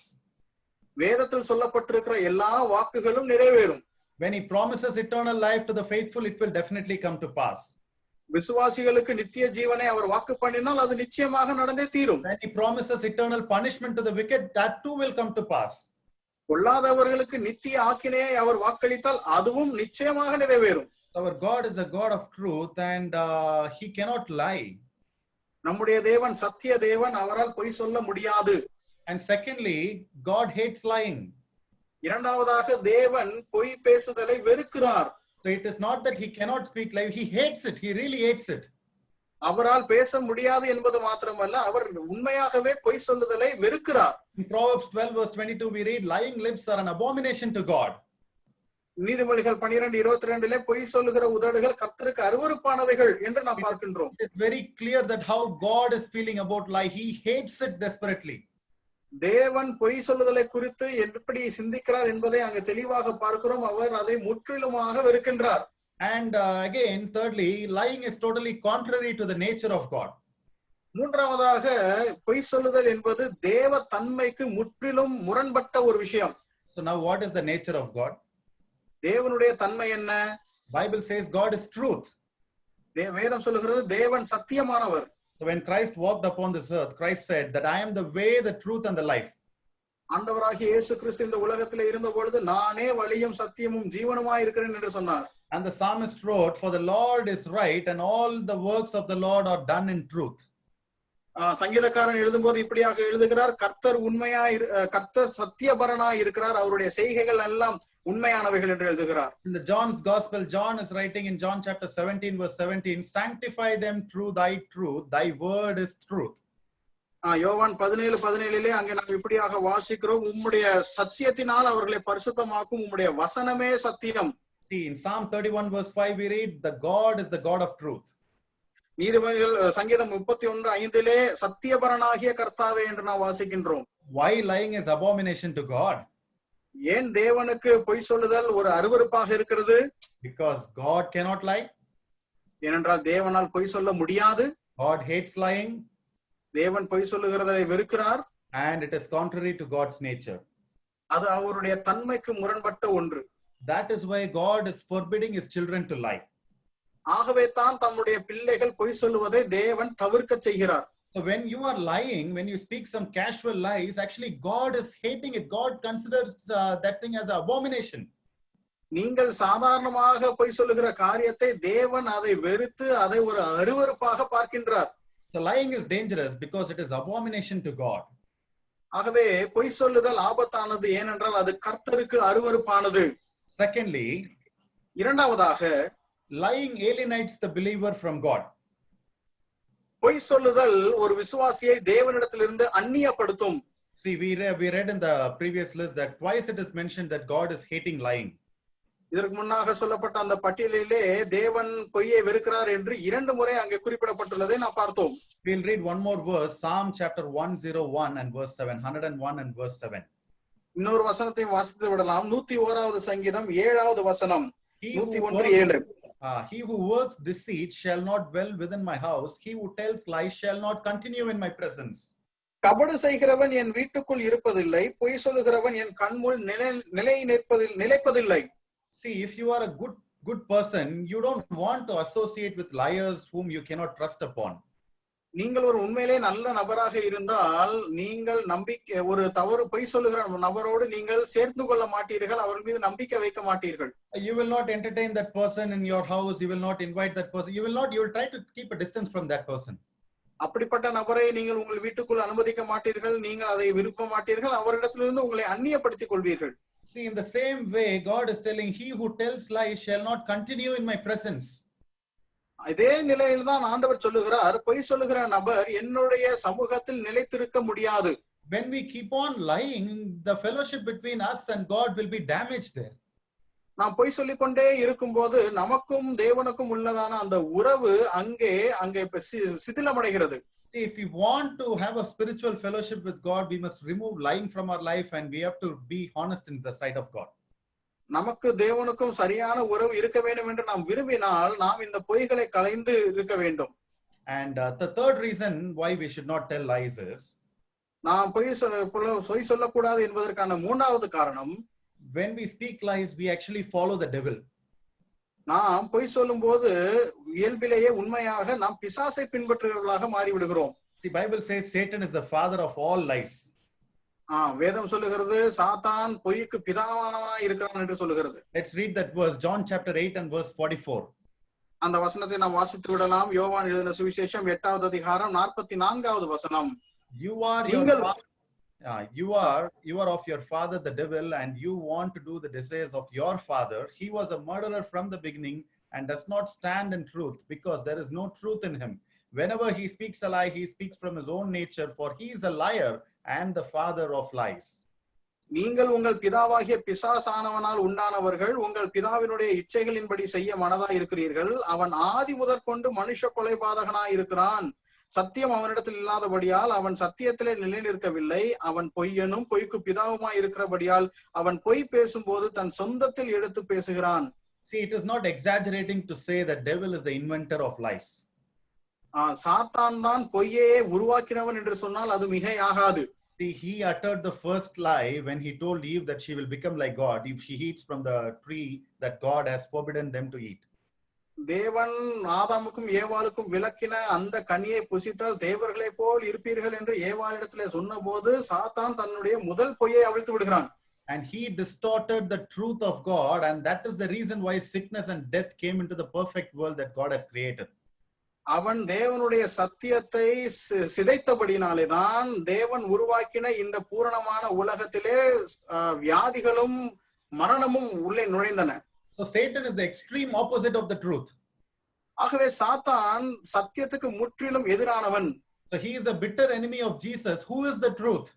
வேதத்தில் சொல்லப்பட்டிருக்கிற எல்லா வாக்குகளும் நிறைவேறும். When he promises eternal life to the faithful, it will definitely come to pass. விசுவாசிகளுக்கு நித்திய ஜீவனை அவர் வாக்கு பண்ணினால் அது நிச்சயமாக நடந்தே தீரும். When he promises eternal punishment to the wicked, that too will come to pass. கொள்ளாதவர்களுக்கு நித்திய ஆக்கினையை அவர் வாக்களித்தால் அதுவும் நிச்சயமாக நிறைவேறும். Our God is a God of truth and he cannot lie. நம்முடைய தேவன் சத்திய தேவன், அவரால் பொய் சொல்ல முடியாது. And secondly, God hates lying. இரண்டாவதாக தேவன் பொய் பேசுதலை வெறுக்கிறார். So it is not that he cannot speak lie, he hates it, he really hates it. அவரால் பேச முடியாது என்பது மாத்திரமல்ல, அவர் உண்மையாகவே பொய் சொல்லுதலை வெறுக்கிறார். In Proverbs 12 verse 22 we read, lying lips are an abomination to God. நீதிமொழிகள் 12:22 பொய் சொல்லுகிற உதடுகள் கர்த்தருக்கு அருவருப்பானவைகள் என்று நாம் பார்க்கின்றோம். It is very clear that how God is feeling about lie. He hates it desperately. தேவன் பொய் சொல்லுதலை குறித்து எப்படி சிந்திக்கிறார் என்பதை அங்கு தெளிவாக பார்க்கிறோம். அவர் அதை முற்றிலுமாக வெறுக்கின்றார். And again, thirdly, lying is totally contrary to the nature of God. மூன்றாவதாக பொய் சொல்லுதல் என்பது தேவ தன்மைக்கு முற்றிலும் முரண்பட்ட ஒரு விஷயம். So now what is the nature of God? தேவனுடைய தன்மை என்ன? Bible says God is truth. வேதம் சொல்லுகிறது தேவன் சத்தியமானவர். So when Christ walked upon this earth, Christ said that I am the way, the truth and the life. ஆண்டவராகிய இயேசு கிறிஸ்து இந்த உலகத்திலே இருந்த பொழுது நானே வழியும் சத்தியமும் ஜீவனுமாய் இருக்கிறேன் என்று சொன்னார். And the psalmist wrote, for the Lord is right and all the works of the Lord are done in truth. சங்கீதக்காரன் எழுதும்போது இப்படியாக எழுதுகிறார், கர்த்தர் சத்தியபரனாய் இருக்கிறார், அவருடைய செய்கைகள் எல்லாம் உண்மையானவைகள் என்று எழுதுகிறார். In the John's gospel, John is writing in John chapter 17 verse 17, sanctify them through thy truth, thy word is truth. யோவான் 17:17 அங்கே நாம் இப்படியாக வாசிக்கிறோம், உம்முடைய சத்தியத்தினால் அவர்களை பரிசுத்தமாக்கும், உம்முடைய வசனமே சத்தியம். See, in Psalm 31 verse 5 we read, the God is the God of truth. நீதிமொழிகள் சங்கீதம் 31:5 சத்தியபரனாகிய கர்த்தாவே என்று நாம் வாசிக்கின்றோம். Why lying is abomination to God? ஏன் தேவனுக்கு பொய் சொல்லுதல் ஒரு அருவருப்பாக இருக்கிறது? Because God cannot lie. ஏனென்றால் தேவனால் பொய் சொல்ல முடியாது. God hates lying. தேவன் பொய் சொல்லுகிறதை வெறுக்கிறார். And it is contrary to God's nature. அது அவருடைய தன்மைக்கு முரண்பட்ட ஒன்று. That is why God is forbidding his children to lie. ஆகவே தான் தம்முடைய பிள்ளைகள் பொய் சொல்லுவதை தேவன் தவிர்க்க செய்கிறார். So when you are lying, when you speak some casual lies, actually God is hating it. God considers that thing as an abomination. நீங்கள் சாதாரணமாக பொய் சொல்லுகிற காரியத்தை தேவன் அதை வெறுத்து அதை ஒரு அருவருப்பாக பார்க்கின்றார். So lying is dangerous because it is abomination to God. ஆகவே பொய் சொல்லுதல் ஆபத்தானது, ஏனென்றால் அது கர்த்தருக்கு அருவருப்பானது. Secondly, இரண்டாவதாக lying alienates the believer from God. பொய் சொல்லுதல் ஒரு விசுவாசியை தேவனிடத்திலிருந்து அந்நியப்படுத்தும். See, we read in the previous list that twice it is mentioned that God is hating lying. இதற்கு முன்னாக சொல்லப்பட்ட அந்த பட்டியலிலே தேவன் பொய்யை வெறுக்கிறார் என்று 2 முறை அங்கே குறிப்பிடப்பட்டுள்ளதை நாம் பார்த்தோம். We'll read one more verse, Psalm chapter 101 and verse 7, 101 and verse 7. இன்னொரு வசனத்தையும் வாசித்து விடலாம். 101வது சங்கீதம் 7வது வசனம். 101:7. He who works deceit shall not dwell within my house. He who tells lies shall not continue in my presence. கபடு செய்கிறவன் என் வீட்டுக்குள் இருப்பதில்லை, பொய் சொல்லுகிறவன் என் கண்முள் நிலைப்பதில்லை. See, if you are a good person, you don't want to associate with liars whom you cannot trust upon. நீங்கள் ஒரு உண்மையிலே நல்ல நபராக இருந்தால் நீங்கள் ஒரு தவறு பொய் சொல்லுகிற நபரோடு நீங்கள் சேர்ந்து கொள்ள மாட்டீர்கள், அவர் மீது நம்பிக்கை வைக்க மாட்டீர்கள். You will not entertain that person in your house, you will not invite that person, you will try to keep a distance from that person. அப்படிப்பட்ட நபரை நீங்கள் உங்கள் வீட்டுக்குள் அனுமதிக்க மாட்டீர்கள், நீங்கள் அதை விரும்ப மாட்டீர்கள், அவரிடத்திலிருந்து உங்களை அந்நியப்படுத்திக் கொள்வீர்கள். See, in the same way, God is telling, he who tells lies shall not continue in my presence. இதே நிலையில் தான் ஆண்டவர் சொல்லுகிறார், பொய் சொல்லுகிற நபர் என்னுடைய சமூகத்தில் நிலைத்திருக்க முடியாது. When we keep on lying, the fellowship between us and God will be damaged there. நாம் பொய் சொல்லிக்கொண்டே இருக்கும்போது நமக்கும் தேவனுக்கும் உள்ளதான அந்த உறவு அங்கே சிதிலமடைகிறது. See, if we want to have a spiritual fellowship with God, we must remove lying from our life and we have to be honest in the sight of God. நமக்கு தேவனுக்கும் சரியான உறவு இருக்க வேண்டும் என்று நாம் விரும்பினால் நாம் இந்த பொய்களை களைந்து இருக்க வேண்டும். And the third reason why we should not tell lies is, நாம் பொய் சொல்லக்கூடாது என்பதற்கான மூன்றாவது காரணம், when we speak lies, we actually follow the devil. நாம் பொய் சொல்லும் போது இயல்பிலேயே உண்மையாக நாம் பிசாசை பின்பற்றுகிறவர்களாக மாறிவிடுகிறோம். The Bible says Satan is the father of all lies. வேதம் சொல்லுகிறது சாத்தான் பொய்க்கு பிதாவானவனாய் இருக்கிறான் என்று சொல்லுகிறது. Let's read that verse, John chapter 8 and verse 44. அந்த வசனத்தை நாம் வாசித்து விடலாம். யோவான் எழுதின சுவிசேஷம் 8வது அதிகாரம் 44வது வசனம். You are of your father the devil, and you want to do the desires of your father. He was a murderer from the beginning and does not stand in truth, because there is no truth in him. Whenever he speaks a lie, he speaks from his own nature, for he is a liar and the father of lies. நீங்கள் உங்கள் பிதாவாகிய பிசாசானவனால் உண்டானவர்கள், உங்கள் பிதாவினுடைய இச்சைகளின்படி செய்ய மனதாய் இருக்கிறீர்கள். அவன் ஆதி முதற்கொண்டு மனுஷ கொலைபாதகனாய் இருக்கிறான். சத்தியம் அவனிடத்தில் இல்லாதபடியால் அவன் சத்தியத்திலே நிலை நிற்கவில்லை. அவன் பொய்யனும் பொய்க்கு பிதாவுமாய் இருக்கிறபடியால் அவன் பொய் பேசும்போது தன் சொந்தத்தில் எடுத்து பேசுகிறான். See, it is not exaggerating to say that devil is the inventor of lies. சாத்தான் தான் பொய்யே உருவாக்கினவன் என்று சொன்னால் அது மிகையாகாது. See, he uttered the first lie when he told Eve that she will become like God if she eats from the tree that God has forbidden them to eat. தேவன் ஆதாமுக்கும் ஏவாளுக்கும் விலக்கின அந்த கனியை புசித்தால் தேவர்களை போல் இருப்பீர்கள் என்று ஏவாளிடத்திலே சொன்னபோது சாத்தான் தன்னுடைய முதல் பொய்யை அவிழ்த்து விடுகிறான். And he distorted the truth of God, and that is the reason why sickness and death came into the perfect world that God has created. அவன் தேவனுடைய சத்தியத்தை சிதைத்தபடினாலே தான் தேவன் உருவாக்கின இந்த பூரணமான உலகத்திலே வியாதிகளும் மரணமும் உள்ளே நுழைந்தன. So Satan is the extreme opposite of the truth. ஆகவே சாத்தான் சத்தியத்துக்கு முற்றிலும் எதிரானவன். So he is the bitter enemy of Jesus. Who is the truth?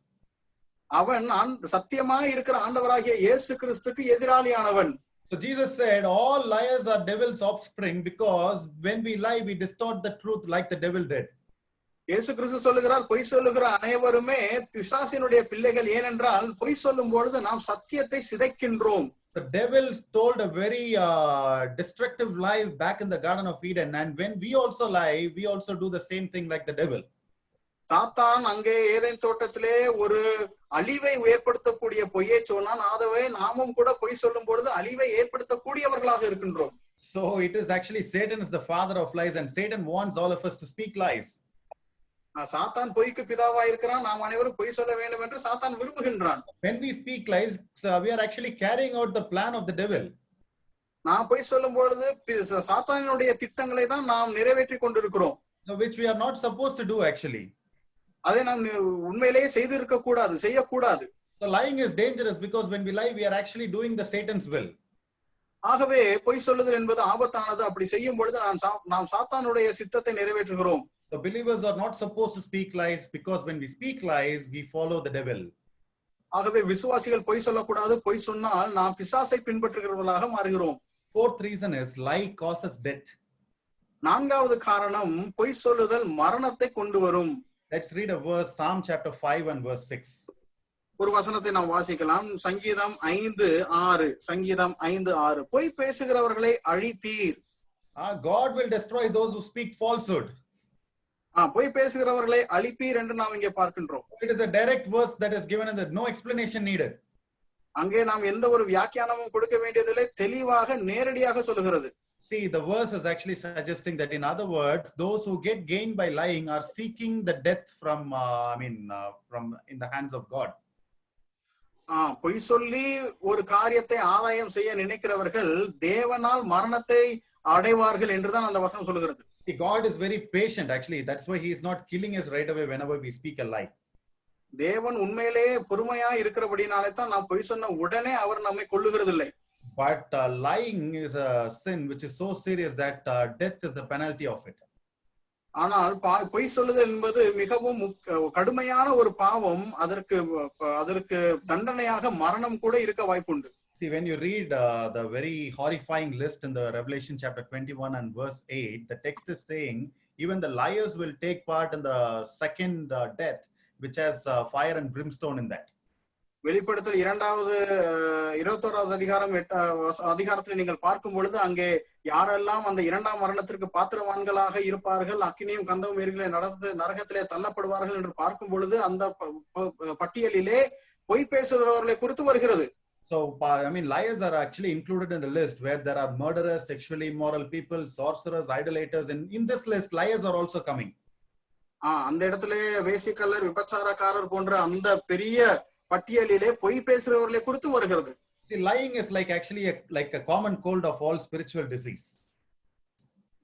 அவன் சத்தியமாய் இருக்கிற ஆண்டவராகிய இயேசு கிறிஸ்துக்கு எதிராளியானவன். So Jesus said all liars are devil's offspring, because when we lie we distort the truth like the devil did. இயேசு கிறிஸ்து சொல்லுகிறார், பொய் சொல்லுகிற அனைவருமே பிசாசினுடைய பிள்ளைகள். ஏனென்றால் பொய் சொல்லும் பொழுது நாம் சத்தியத்தை சிதைக்கின்றோம். The devil told a very destructive lie back in the Garden of Eden, and when we also lie, we also do the same thing like the devil. சாத்தான் அங்கே ஏதேன் தோட்டத்திலே ஒரு அழிவை ஏற்படுத்தக்கூடிய பொய்யை சொன்னான். ஆகவே நாமும் கூட பொய் சொல்லும் பொழுது அழிவை ஏற்படுத்தக்கூடியவர்களாக இருக்கின்றோம். So it is actually Satan is the father of lies, and Satan wants all of us to speak lies. சாத்தான் பொய்க்கு பிதாவா இருக்கிறான். நாம் அனைவரும் பொய் சொல்ல வேண்டும் என்று சாத்தான் விரும்புகின்றான். When we speak lies, we are actually carrying out the plan of the devil. நாம் பொய் சொல்லும் பொழுது சாத்தானினுடைய திட்டங்களை தான் நாம் நிறைவேற்றி கொண்டிருக்கிறோம். So which we are not supposed to do actually. அதை நாம் உண்மையிலேயே செய்திருக்க கூடாது, செய்யக்கூடாது. So lying is dangerous, because when we lie, we are actually doing the Satan's will. ஆகவே பொய் சொல்லுதல் என்பது ஆபத்தானது. அப்படி செய்யும் பொழுது நாம் சாத்தானுடைய சித்தத்தை நிறைவேற்றுகிறோம். The believers are not supposed to speak lies, because when we speak lies, we follow the devil. ஆகவே விசுவாசிகள் பொய் சொல்லக்கூடாது. பொய் சொன்னால் நாம் பிசாசை பின்பற்றுகிறவர்களாக மாறுகிறோம். Fourth reason is lie causes death. நான்காவது காரணம், பொய் சொல்லுதல் மரணத்தை கொண்டு வரும். Let's read a verse, Psalm chapter 5 and verse 6. ஒரு வசனத்தை நாம் வாசிக்கலாம். சங்கீதம் 5:6. சங்கீதம் 5:6. பொய் பேசுகிறவர்களை அழிப்பீர். God will destroy those who speak falsehood. பொய் பேசுகிறவர்களை அழிப்பீர் என்று நாம் இங்கே பார்க்கின்றோம். It is a direct verse that is given and no explanation needed. அங்கே நாம் எந்த ஒரு வியாக்கியானமும் கொடுக்க வேண்டியதில்லை, தெளிவாக நேரடியாக சொல்லுகிறது. See, the verse is actually suggesting that, in other words, those who get gained by lying are seeking the death from in the hands of God. பொய் சொல்லி ஒரு காரியத்தை ஆதாயம் செய்ய நினைக்கிறவர்கள் தேவனால் மரணத்தை அடைவார்கள் என்றுதான் அந்த வசனம் சொல்லுகிறது. See, God is very patient actually. That's why he is not killing us right away whenever we speak a lie. தேவன் உண்மையிலே பொறுமையா இருக்கிறபடினாலே தான் நாம் பொய் சொன்ன உடனே அவர் நம்மை கொல்லுகிறது இல்லை. But lying is a sin which is so serious that death is the penalty of it. ஆனால் பொய் சொல்லுதல் என்பது மிகவும் கடுமையான ஒரு பாவம். அதற்கு தண்டனையாக மரணம் கூட இருக்க வாய்ப்புண்டு. See, when you read the very horrifying list in the Revelation chapter 21 and verse 8, the text is saying even the liars will take part in the second death, which has fire and brimstone in that. வெளிப்படுத்தல் 21வது அதிகாரத்தில் நீங்கள் பார்க்கும் பொழுது அங்கே யாரெல்லாம் அந்த இரண்டாம் மரணத்திற்கு பாத்திரவான்களாக இருப்பார்கள், அக்கினியும் கந்தமும் எரிகளை நரகத்திலே தள்ளப்படுவார்கள் என்று பார்க்கும் பொழுது அந்த பட்டியலிலே பொய் பேசுகிறவர்களை குறித்து வருகிறது. So, liars are actually included in the list where there are murderers, sexually immoral people, sorcerers, idolaters, and in this list, liars are also coming. அந்த இடத்திலே வேசிக்கல்லர், விபச்சாரக்காரர் போன்ற அந்த பெரிய பட்டியலிலே பொய் பேசுகிறவர்களை குறித்து வருகிறது. See, lying is actually like a common cold of all spiritual disease.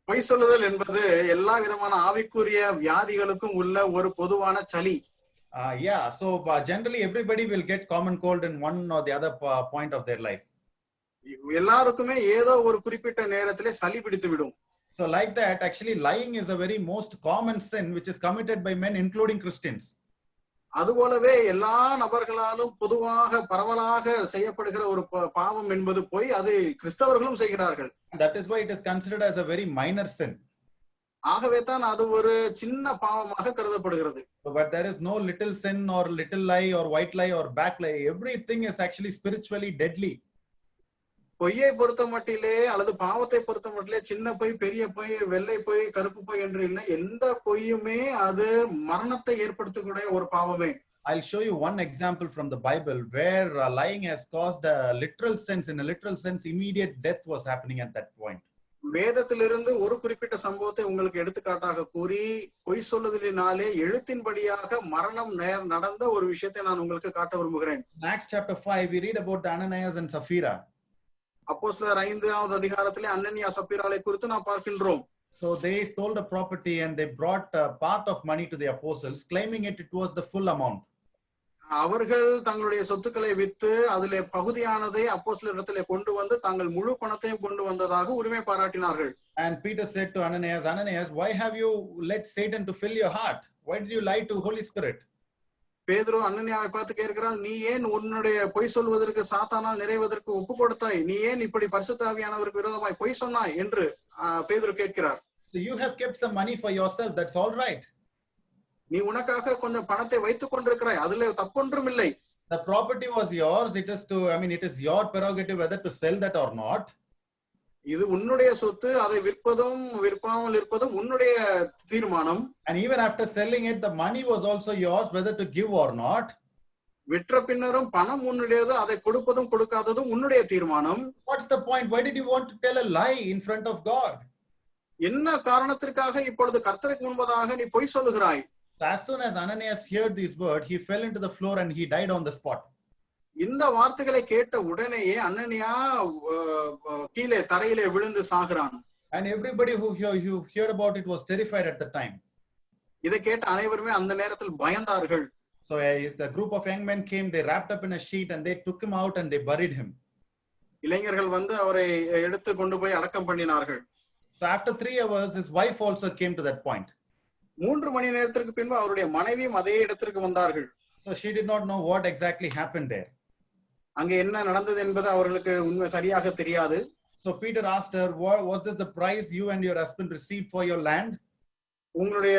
பொய் சொல்லுதல் என்பது எல்லா விதமான ஆவிக்குரிய வியாதிகளுக்கும் உள்ள ஒரு பொதுவான சளி. So generally everybody will get common cold in one or the other point of their life. எல்லாருக்குமே ஏதோ ஒரு குறிப்பிட்ட நேரத்திலே சளி பிடித்து விடும். So like that, actually lying is a very most common sin which is committed by men, including Christians. அதுபோலவே எல்லா நபர்களாலும் பொதுவாக பரவலாக செய்யப்படுகிற ஒரு பாவம் என்பது பொய். அது கிறிஸ்தவர்களும் செய்கிறார்கள். That is why it is considered as a very minor sin. ஆகவே தான் அது ஒரு சின்ன பாவமாக கருதப்படுகிறது. But there is no little sin or little lie or white lie or black lie. Everything is actually spiritually deadly. பொய்யை பொறுத்த மட்டிலே அல்லது பாவத்தை பொறுத்த மட்டிலே சின்ன பொய், பெரிய பொய், வெள்ளை பொய், கருப்பு பொய் என்று இல்லை. எந்த பொய்யுமே அது மரணத்தை ஏற்படுத்தக்கூடிய ஒரு பாவமே. I'll show you one example from the Bible where lying has caused a literal sense. In a literal sense, immediate death was happening at that point. வேதத்திலிருந்து ஒரு குறிப்பிட்ட சம்பவத்தை உங்களுக்கு எடுத்துக்காட்டாக கூறி பொய் சொல்லுதலினாலே எழுத்தின்படியாக மரணம் நடந்த ஒரு விஷயத்தை நான் உங்களுக்கு காட்ட விரும்புகிறேன். Acts chapter 5, we read about the Ananias and Sapphira. அப்போஸ்தலர் 5வது அதிகாரத்திலே அனனியா சப்பீராளை குறித்து நாம் பார்க்கின்றோம். So they sold a property and they brought a part of money to the apostles, claiming it was the full amount. அவர்கள் தங்களுடைய சொத்துக்களை வித்து அதிலே பகுதியானதை அப்போஸ்தலரிடத்திலே கொண்டு வந்து தாங்கள் முழு பணத்தையும் கொண்டு வந்ததாக உரிமை பாராட்டினார்கள். And Peter said to Ananias, Ananias, why have you let Satan to fill your heart? Why did you lie to Holy Spirit? பேதுரு அனனியாவை பார்த்து கேட்கிறான், நீ ஏன் உன்னுடைய பொய் சொல்வதற்கு சாத்தானால் நிறைவதற்கு ஒப்பு கொடுத்தாய்? நீ ஏன் இப்படி பரிசுத்த ஆவியானவருக்கு விரோதமாய் பொய் சொன்னாய் என்று பேதுரு கேட்கிறார். So you have kept some money for yourself, that's all right. நீ உனக்காக கொஞ்சம் பணத்தை வைத்துக் கொண்டிருக்கிறாய், அதுல தப்பொன்றும் இல்லை. The property was yours. It is your prerogative whether to sell that or not. இது உன்னுடைய சொத்து, அதை விற்பதும் விற்பாமல் இருப்பதும் உன்னுடைய தீர்மானம். And even after selling it, the money was also yours whether to give or not. விற்ற பின்னரும் பணம் உன்னுடையது, அதை கொடுப்பதும் கொடுக்காததும் உன்னுடைய தீர்மானம். What's the point? Why did you want to tell a lie in front of God? என்ன காரணத்திற்காக இப்பொழுது கர்த்தருக்கு முன்பதாக நீ பொய் சொல்லுகிறாய்? As soon as Ananias heard these words, he fell into the floor and he died on the spot. இந்த வார்த்தைகளை கேட்ட உடனேயே அனனியா கீழே தரையிலே விழுந்து சாகிறான். And everybody who heard about it was terrified at the time. இதை கேட்ட அனைவருமே அந்த நேரத்தில் பயந்தார்கள். So a group of young men came, they wrapped up in a sheet and they took him out and they buried him. இளைஞர்கள் வந்து அவரை எடுத்து கொண்டு போய் அடக்கம் பண்ணினார்கள். So after 3 hours, his wife also came to that point. 3 மணி நேரத்திற்கு பின்பு அவருடைய மனைவியும் அதே இடத்திற்கு வந்தார்கள். So she did not know what exactly happened there. அங்கே என்ன நடந்தது என்பது அவர்களுக்கு உண்மை சரியாக தெரியாது. So Peter asked her, was this the price you and your husband received for your land? உங்களுடைய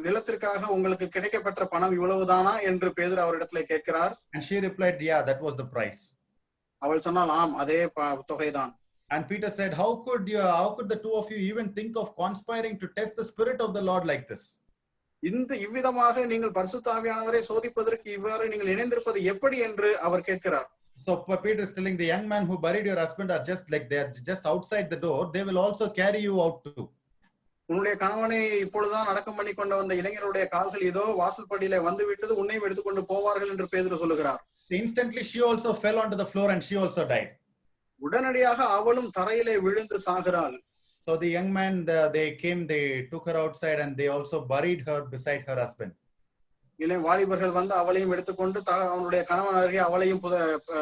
நிலத்திற்காக உங்களுக்கு கிடைக்கப்பட்ட பணம் இவ்வளவுதானா என்று பேதுரு அவரிடத்திலே கேட்கிறார். And she replied, yeah, that was the price. அவள் சொன்னால், ஆம், அதே தொகைதான். And Peter said, how could the two of you even think of conspiring to test the Spirit of the Lord like this? இவ்விதமாக நீங்கள் பரிசுத்த ஆவியானவரை சோதிப்பதற்கு இவ்வாறு நீங்கள் இணைந்திருப்பது எப்படி என்று அவர் கேட்கிறார். So Peter is telling the young man who buried your husband are just like they are just outside the door. They will also carry you out too. உன்னுடைய கணவனை இப்பொழுதுதான் அடக்கம் பண்ணி கொண்டு வந்த இளைஞருடைய கால்கள் இதோ வாசல் படியில வந்து விட்டது, உன்னையும் எடுத்துக்கொண்டு போவார்கள் என்று பேதுரு சொல்லுகிறார். Instantly she also fell onto the floor and she also died. உடனடியாக அவளும் தரையிலே விழுந்து சாகிறாள். So the young man, they took her outside and they also buried her beside her husband. வாலிபர்கள் வந்து அவளையும் எடுத்துக்கொண்டு அவனுடைய கணவன் அருகே அவளையும்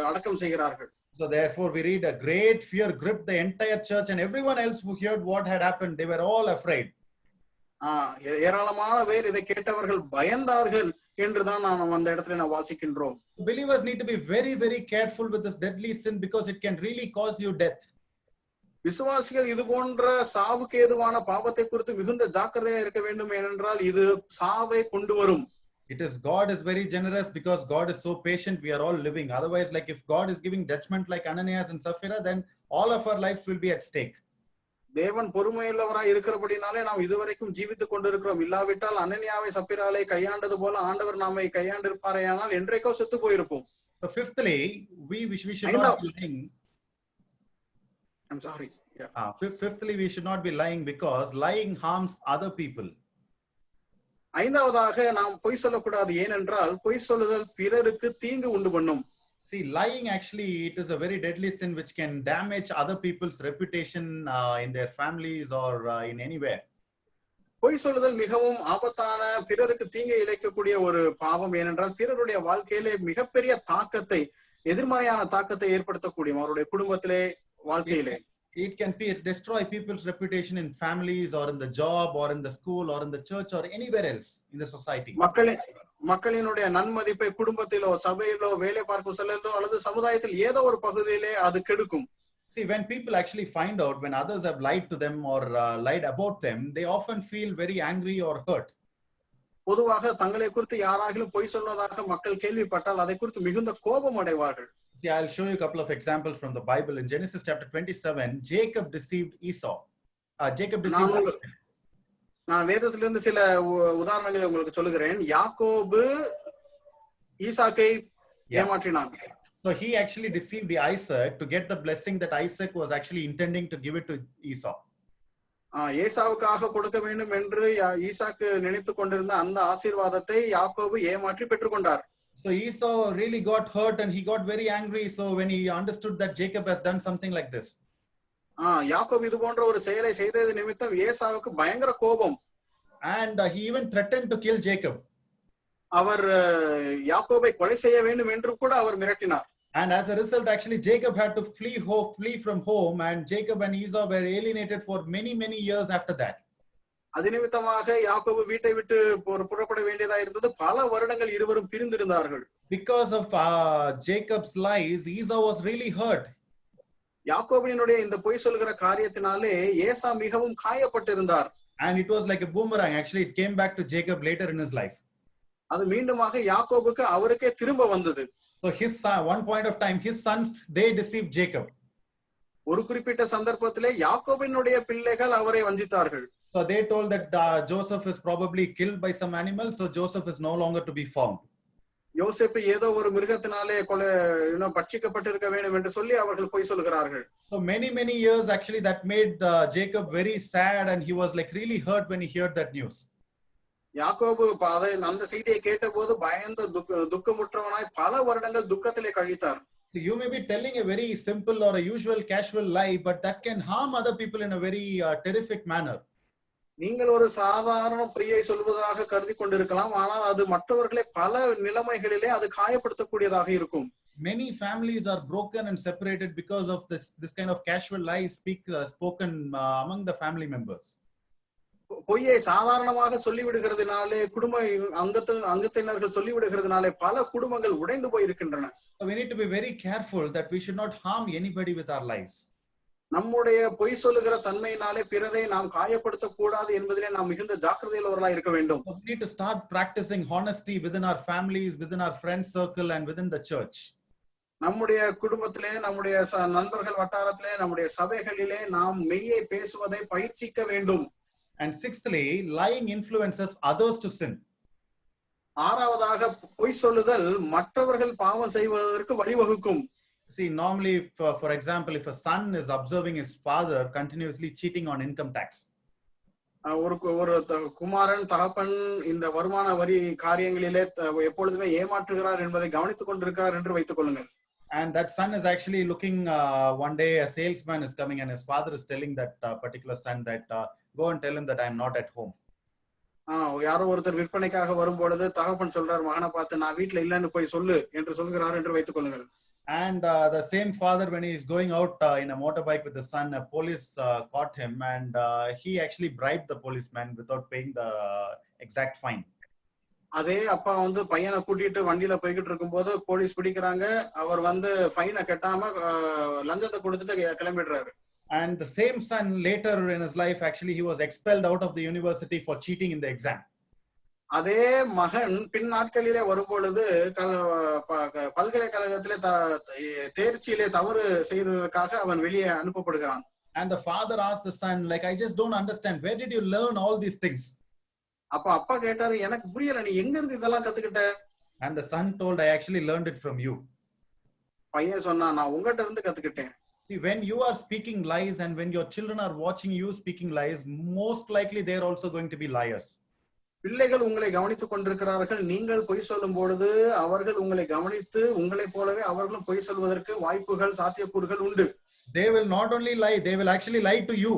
அடக்கம் செய்கிறார்கள். So therefore we read a great fear gripped the entire church and everyone else who heard what had happened. They were all afraid. ஏராளமான பேர் இதை கேட்டவர்கள் பயந்தார்கள் என்றுதான் நாம் அந்த இடத்துல நான் வாசிக்கின்றோம். Believers need to be very, very careful with this deadly sin because it can really cause you death. விசுவாசிகள் இது போன்ற சாவுக்கு ஏதுவான பாவத்தை குறித்து மிகுந்த ஜாக்கிரதையா இருக்க வேண்டும், ஏனென்றால் இது சாவை கொண்டு வரும். It is God is very generous because God is so patient. We are all living. Otherwise, like if God is giving judgment like Ananias and Sapphira, then all of our lives will be at stake. தேவன் பொறுமையுள்ளவராய் இருக்கிறபடினாலே நாம் இதுவரைக்கும் ஜீவித்துக் கொண்டிருக்கிறோம். இல்லாவிட்டால் அனனியாவை சப்பிராலை கையாண்டது போல ஆண்டவர் நாமை கையாண்டிருப்பாரேயானால் என்றைக்கோ செத்து போயிருப்போம். So fifthly, we should not be lying. I'm sorry. Yeah. Fifthly, we should not be lying because lying harms other people. ஐந்தாவதாக நாம் பொய் சொல்லக்கூடாது, ஏனென்றால் பொய் சொல்லுதல் பிறருக்கு தீங்கு உண்டு பண்ணும். See, lying actually, it is a very deadly sin which can damage other people's reputation in their families or in anywhere. பொய் சொல்லுதல் மிகவும் ஆபத்தான, பிறருக்கு தீங்கை இழைக்கக்கூடிய ஒரு பாவம். ஏனென்றால் பிறருடைய வாழ்க்கையிலே மிகப்பெரிய தாக்கத்தை, எதிர்மறையான தாக்கத்தை ஏற்படுத்தக்கூடிய அவருடைய குடும்பத்திலே, வாழ்க்கையிலே. It can destroy people's reputation in families or in the job or in the school or in the church or anywhere else in the society. மக்களினுடைய நன்மதிப்பை குடும்பத்திலோ சபையிலோ வேலை பார்க்கும் செல்லோ அல்லது சமுதாயத்தில் ஏதோ ஒரு பகுதியிலே அது கெடுக்கும். See, when people actually find out when others have lied to them or lied about them, they often feel very angry or hurt. பொதுவாக தங்களை குறித்து யாராகிலும் பொய் சொல்வதாக மக்கள் கேள்விப்பட்டால் அதை குறித்து மிகுந்த கோபம் அடைவார்கள். See, I'll show you a couple of examples from the Bible. In Genesis chapter 27, Jacob deceived Esau. நான் வேதத்திலிருந்து சில உதாரணங்களை உங்களுக்கு சொல்லுகிறேன். யாக்கோபு ஈசாக்கை ஏமாற்றினான். So he actually deceived Isaac to get the blessing that Isaac was actually intending to give it to Esau. ஏசாவுக்காக கொடுக்க வேண்டும் என்று ஈசாக்கு நினைத்துக் கொண்டிருந்த அந்த ஆசீர்வாதத்தை யாக்கோபு ஏமாற்றி பெற்றுக்கொண்டார். So Esau really got hurt and he got very angry. So when he understood that Jacob has done something like this, யாக்கோபு இது போன்ற ஒரு செயலை செய்தது நிமித்தம் ஏசாவுக்கு பயங்கர கோபம். And he even threatened to kill Jacob. அவர் யாக்கோபை கொலை செய்ய வேண்டும் என்று கூட அவர் மிரட்டினார். And as a result, actually Jacob had to flee from home, and Jacob and Esau were alienated for many years after that. அது நிமித்தமாக யாக்கோபு வீட்டை விட்டு புறப்பட வேண்டியதா இருந்தது. பல வருடங்கள் இருவரும் பிரிந்திருந்தார்கள். Because of Jacob's lies, Esau was really hurt. யாக்கோபினுடைய இந்த பொய் சொல்கிற காரியத்தினாலே ஏசா மிகவும் காயப்பட்டிருந்தார். And it was like a boomerang. Actually, it came back to Jacob later in his life. அது மீண்டுமாக யாக்கோபுக்கு அவருக்கே திரும்ப வந்தது. So his son, one point of time, his sons, they deceived Jacob. ஒரு குறிப்பிட்ட சந்தர்ப்பத்திலே யாக்கோபினுடைய பிள்ளைகள் அவரை வஞ்சித்தார்கள். So they told that Joseph is probably killed by some animal, so Joseph is no longer to be found. யோசேப்பு ஏதோ ஒரு மிருகத்தினாலே பட்சிக்கப்பட்டிருக்க வேண்டும் என்று சொல்லி அவர்கள் பொய் சொல்கிறார்கள். So many years actually that made Jacob very sad, and he was like really hurt when he heard that news. யாக்கோபு அந்த செய்தியை கேட்டபோது பயந்து துக்கமுற்றவனாய் பல வருடங்கள் துக்கத்திலே கழித்தார். So you may be telling a very simple or a usual casual lie, but that can harm other people in a very terrific manner. நீங்கள் ஒரு சாதாரண பொய்யை சொல்வதாக கருதி கொண்டிருக்கலாம், ஆனால் அது மற்றவர்களை பல நிலைமைகளிலே அது காயப்படுத்தக்கூடியதாக இருக்கும். Many families are broken and separated because of this kind of casual lies spoken among the family members. பொய்யை சாதாரணமாக சொல்லிவிடுகிறதுனாலே குடும்ப அங்கத்தினர்கள் சொல்லிவிடுகிறதுனாலே பல குடும்பங்கள் உடைந்து போயிருக்கின்றன. So we need to be very careful that we should not harm anybody with our lies. நம்முடைய பொய் சொல்லுகிற தன்மையினாலே பிறரை நாம் காயப்படுத்த கூடாது என்பதிலே நாம் மிகுந்த ஜாக்கிரதையுள்ளவர்களாக இருக்க வேண்டும். So we need to start practicing honesty within our families, within our friend circle, and within the church. நம்முடைய குடும்பத்திலே, நம்முடைய நண்பர்கள் வட்டாரத்திலே, நம்முடைய சபைகளிலே நாம் மெய்யை பேசுவதை பயிற்சிக்க வேண்டும். And sixthly, lying influences others to sin. ஆறாவதாக பொய் சொல்லுதல் மற்றவர்கள் பாவம் செய்வதற்கு வழிவகுக்கும். See, normally, for example, if a son is observing his father continuously cheating on income tax, ஒரு குமாரன் தகப்பன் இந்த வருமான வரி காரியங்களிலே எப்பொழுதுமே ஏமாற்றுகிறார் என்பதை கவனித்துக் கொண்டிருக்கிறார் என்று வைத்துக் கொள்ளுங்கள். and that son is actually looking, one day a salesman is coming and his father is telling that particular son that go and tell him that I am not at home. யாரோ ஒருத்தர் விற்பனைக்காக வரும்பொழுது தகப்பன் சொல்றார், மகனை பார்த்து நான் வீட்டுல இல்லைன்னு போய் சொல்லு என்று சொல்கிறார் என்று வைத்துக் கொள்ளுங்கள். And the same father, when he is going out in a motorbike with the son, a police caught him, and he actually bribed the policeman without paying the exact fine. அதே அப்பா வந்து பையனை கூட்டிட்டு வண்டியில போய்கிட்டு இருக்கும்போது போலீஸ் பிடிக்கிறாங்க. அவர் வந்து ஃபைனை கட்டாம லஞ்சத்தை கொடுத்துட்டு கிளம்பிடுறாரு. And the same son later in his life, actually he was expelled out of the university for cheating in the exam. அதே மகன் பின் நாட்களிலே வரும்பொழுது பல்கலைக்கழகத்திலே தேர்ச்சியிலே தவறு செய்ததற்காக அவன் வெளியே அனுப்பப்படுகிறான். And the father asked the son, like, I just don't understand, where did you learn all these things? அப்பா கேட்டாரு, எனக்கு புரியல, நீ எங்க இருந்து இதெல்லாம் கத்துக்கிட்ட? And the son told, I actually learned it from you. பையன் சொன்னா, நான் உங்ககிட்ட இருந்து கத்துக்கிட்டேன். See, when you are speaking lies and when your children are watching you speaking lies, most likely they are also going to be liars. பிள்ளைகள் உங்களை கவனித்துக் கொண்டிருக்கிறார்கள். நீங்கள் பொய் சொல்லும் பொழுது அவர்கள் உங்களை கவனித்து உங்களைப் போலவே அவர்களும் பொய் சொல்வதற்கு வாய்ப்புகள், சாத்தியக்கூறுகள் உண்டு. They will not only lie, they will actually lie to you.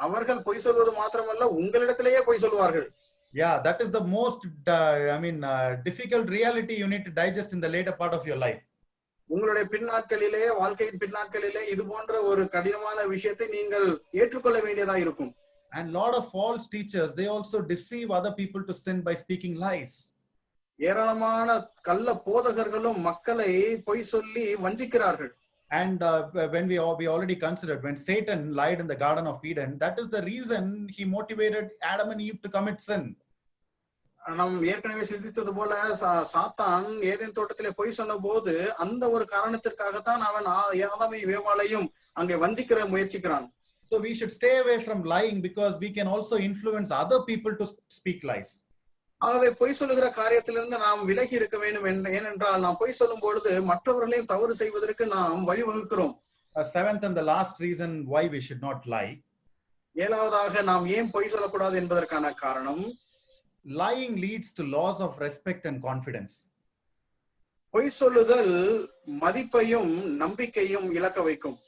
அவர்கள் பொய் சொல்வது மாத்திரமல்ல, உங்களிடத்திலேயே பொய் சொல்வார்கள். Yeah, that is the most difficult reality you need to digest in the later part of your life. உங்களுடைய பின்னாட்களிலே, வாழ்க்கையின் பின்னாட்களிலே இது போன்ற ஒரு கடினமான விஷயத்தை நீங்கள் ஏற்றுக்கொள்ள வேண்டியதா இருக்கும். And lot of false teachers, they also deceive other people to sin by speaking lies. ஏராளமான கள்ள போதகர்களும் மக்களை பொய் சொல்லி வஞ்சிக்கிறார்கள். And when we already considered, when Satan lied in the Garden of Eden, that is the reason he motivated Adam and Eve to commit sin. நாம் ஏற்கனவே சிந்தித்தது போல சாத்தான் Eden தோட்டத்திலே பொய் சொன்ன போது அந்த ஒரு காரணத்திற்காகத்தான் அவன் ஆதாமையும் ஏவாளையும் அங்கே வஞ்சிக்கிற முயற்சிக்கிறான். So we should stay away from lying because we can also influence other people to speak lies. ஆகவே பொய் சொல்லுகிற காரியத்திலிருந்து நாம் விலகி இருக்க வேண்டும். ஏனென்றால் நாம் பொய் சொல்லும் பொழுது மற்றவர்களையும் தவறு செய்வதற்கு நாம் வழிவகுக்கிறோம். Seventh and the last reason why we should not lie. ஏழாவதாக நாம் ஏன் பொய் சொல்லக்கூடாது என்பதற்கான காரணம், lying leads to loss of respect and confidence. பொய் சொல்லுதல் மதிப்பையும் நம்பிக்கையும் இழக்க வைக்கும்.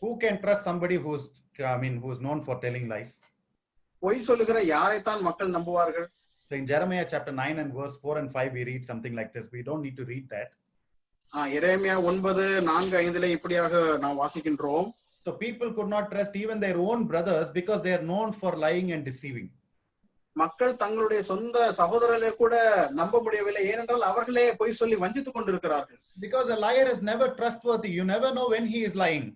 Who can trust somebody who's known for telling lies? பொய் சொல்லுகிற யாரைத்தான் மக்கள் நம்புவார்கள்? So in Jeremiah chapter 9 and verse 4 and 5 we read something like this. We don't need to read that. எரேமியா 9:4-5 இப்படியாக நாம் வாசிக்கின்றோம். So people could not trust even their own brothers because they are known for lying and deceiving. மக்கள் தங்களுடைய சொந்த சகோதரர்களை கூட நம்ப முடியவில்லை. ஏனென்றால் அவர்களே பொய் சொல்லி வஞ்சித்துக் கொண்டிருக்கிறார்கள். Because a liar is never trustworthy. You never know when he is lying.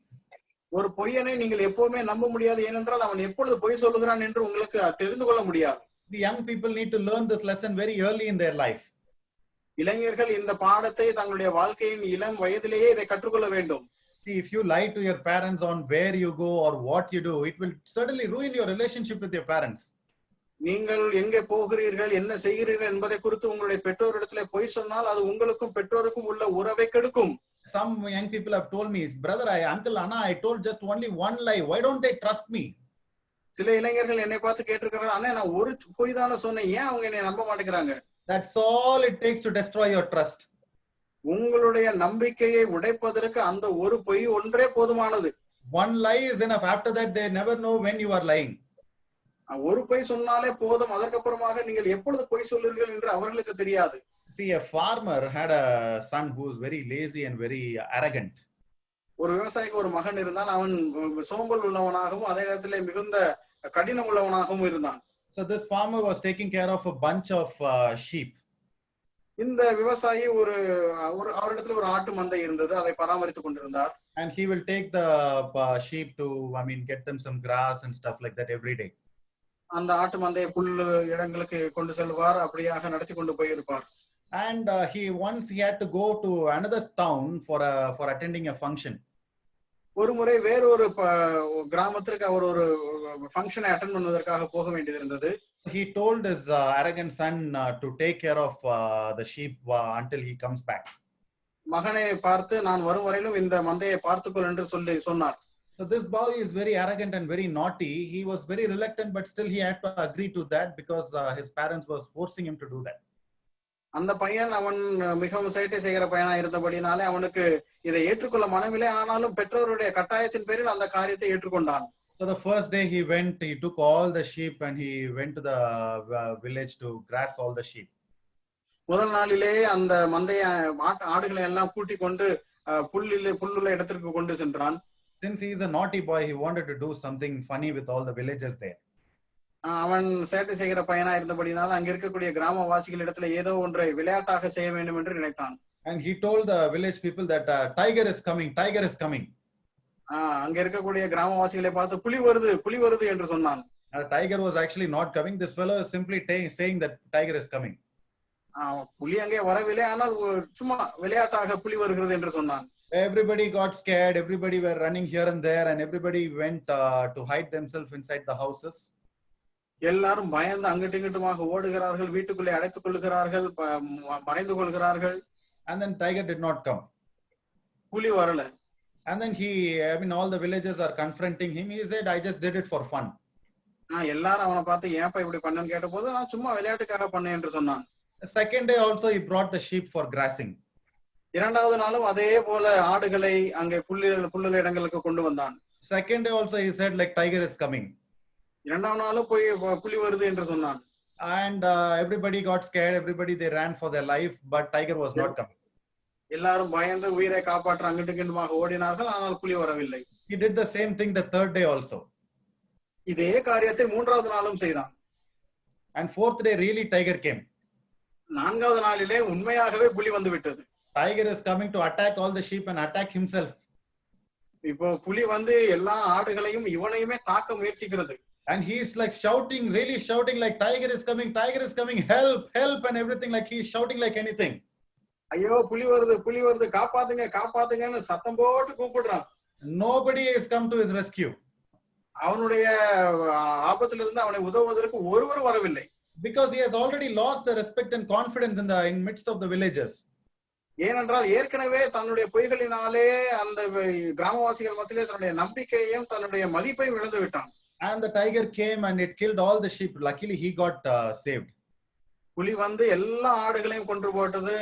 ஒரு பொய்யனை நீங்கள் எப்பவுமே நம்ப முடியாது. ஏனென்றால் அவன் எப்பொழுது பொய் சொல்லுகிறான் என்று உங்களுக்கு தெரிந்து கொள்ள முடியாது. The young people need to learn this lesson very early in their life. இளைஞர்கள் இந்த பாடத்தை தங்களுடைய வாழ்க்கையின் இளம் வயதிலேயே இதை கற்றுக்கொள்ள வேண்டும். See, if you lie to your parents on where you go or what you do, it will certainly ruin your relationship with your parents. நீங்கள் எங்கே போகிறீர்கள், என்ன செய்கிறீர்கள் என்பதை குறித்து உங்களுடைய பெற்றோரிடத்திலே பொய் சொன்னால் அது உங்களுக்கும் பெற்றோருக்கும் உள்ள உறவை கெடுக்கும். Some young people have told me, brother, uncle Anna, I told just only one lie. Why don't they trust me? சில இளைஞர்கள் என்னை பார்த்து கேட்டிருக்கிறாங்க, அண்ணா நான் ஒரு பொய் தானே சொன்னேன், ஏன் அவங்க என்னை நம்ப மாட்டேங்கிறாங்க? That's all it takes to destroy your trust. உங்களுடைய நம்பிக்கையை உடைப்பதற்கு அந்த ஒரு பொய் ஒன்றே போதுமானது. One lie is enough. After that they never know when you are lying. ஒரு பொய் சொன்னாலே போதும், அதற்கப்புறமாக நீங்கள் எப்பொழுது பொய் சொல்லுவீர்கள் என்று அவர்களுக்கு தெரியாது. See, a farmer had a son who was very lazy and very arrogant. ஒரு விவசாயிக்கு ஒரு மகன் இருந்தான். அவன் சோம்பல் உள்ளவனாகவும் அதே நேரத்தில் மிகுந்த கடினம் உள்ளவனாகவும் இருந்தான். So this farmer was taking care of a bunch of sheep. இந்த விவசாயி ஒரு அவரிடத்துல ஒரு ஆட்டு மந்தை இருந்தது, அதை பராமரித்துக் கொண்டிருந்தார். And he will take the sheep to get them some grass and stuff like that every day. அந்த ஆட்டு மந்தையை புல் இடங்களுக்கு கொண்டு செல்வார், அப்படியாக நடத்தி கொண்டு போயிருப்பார். And he had to go to another town for attending a function. ஒரு முறை வேறொரு கிராமத்திற்கு அவர் ஒரு ஃபங்க்ஷனை அட்டெண்ட் பண்ணுவதற்காக போக வேண்டியது இருந்தது. He told his arrogant son to take care of the sheep until he comes back. மகனை பார்த்து நான் வரும் வரையிலும் இந்த மந்தையை பார்த்துக்கொள் என்று சொன்னார். So this boy is very arrogant and very naughty. He was very reluctant, but still he had to agree to that because his parents was forcing him to do that. அந்த பையன் அவன் மிகவும் சேட்டை செய்கிற பையனா இருந்தபடினாலே அவனுக்கு இதை ஏற்றுக்கொள்ள மனமில்லை. ஆனாலும் பெற்றோருடைய கட்டாயத்தின் பேரில் அந்த காரியத்தை ஏற்றுக்கொண்டான். So the first day he took all the sheep and he went to the village to grass all the sheep. முதல் நாளிலே அந்த மந்தைய ஆடுகளை எல்லாம் கூட்டி கொண்டு புல்லுள்ள இடத்திற்கு கொண்டு சென்றான். Since he is a naughty boy, he wanted to do something funny with all the villagers there. அவன் சேட்டை செய்கிற பையனா இருந்தபடினால அங்க இருக்கக்கூடிய கிராமவாசிகள் இடத்துல ஏதோ ஒன்றை விளையாட்டாக செய்ய வேண்டும் என்று நினைத்தான். And he told the village people that tiger is coming. அங்க இருக்கக்கூடிய கிராமவாசிகளை பார்த்து புலி வருது என்று சொன்னான். Tiger was actually not coming. This fellow is simply saying that tiger is coming. புலி அங்கே வரவில்லை, ஆனால் சும்மா விளையாட்டாக புலி வருகிறது என்று சொன்னான். Everybody got scared. Everybody were running here and there, and everybody went to hide themselves inside the houses. எல்லாரும் பயந்து அங்கிட்டு இங்கிட்டுமாக ஓடுகிறார்கள், வீட்டுக்குள்ளே அடைத்துக் கொள்கிறார்கள், மறைந்து கொள்கிறார்கள். And then tiger did not come. புலி வரல. And then all the villagers are confronting him. He said, I just did it for fun. எல்லாரும் அவனை பார்த்து ஏன்ப்பா இப்படி பண்ணன்னு கேட்டபோது நான் சும்மா விளையாட்டுக்காக பண்ணேன் என்று சொன்னான். The second day also he brought the sheep for grassing. இரண்டாவது நாளும் அதே போல ஆடுகளை அங்கே புல்லுள்ள இடங்களுக்கு கொண்டு வந்தான். Second day also he said like tiger is coming. இரண்டாவது நாளும் போய் புலி வருது என்று சொன்னான். And everybody got scared. Everybody they ran for their life, but tiger was not coming. எல்லாரும் பயந்து உயிரை காப்பாற்ற அங்கிட்டு இங்கிட்டுமாக ஓடினார்கள், ஆனால் புலி வரவில்லை. He did the same thing the third day also. இதே காரியத்தை மூன்றாவது நாளும் செய்தான். And fourth day really tiger came. நான்காவது நாளிலே உண்மையாகவே புலி வந்து விட்டது. Tiger is coming to attack all the sheep and attack himself. இப்போ புலி வந்து எல்லா ஆடுகளையும் இவனையுமே தாக்க முயற்சிக்கிறது. And he is like shouting, really shouting like tiger is coming, help and everything, like he is shouting like anything. ஐயோ புலி வருது காப்பாத்துங்கன்னு சத்தம் போட்டு கூப்பிடுறான். Nobody has come to his rescue. அவனுடைய ஆபத்திலிருந்து அவனை உதவுவதற்கு ஒருவர் வரவில்லை. Because he has already lost the respect and confidence in midst of the villagers. ஏனென்றால் ஏற்கனவே தன்னுடைய பொய்களினாலே அந்த கிராமவாசிகள் மத்தியிலே தன்னுடைய நம்பிக்கையையும் தன்னுடைய மதிப்பையும் இழந்து விட்டான். And the tiger came and it killed all the sheep. Luckily he got saved. புலி வந்து எல்லா ஆடுகளையும் கொன்று போட்டது,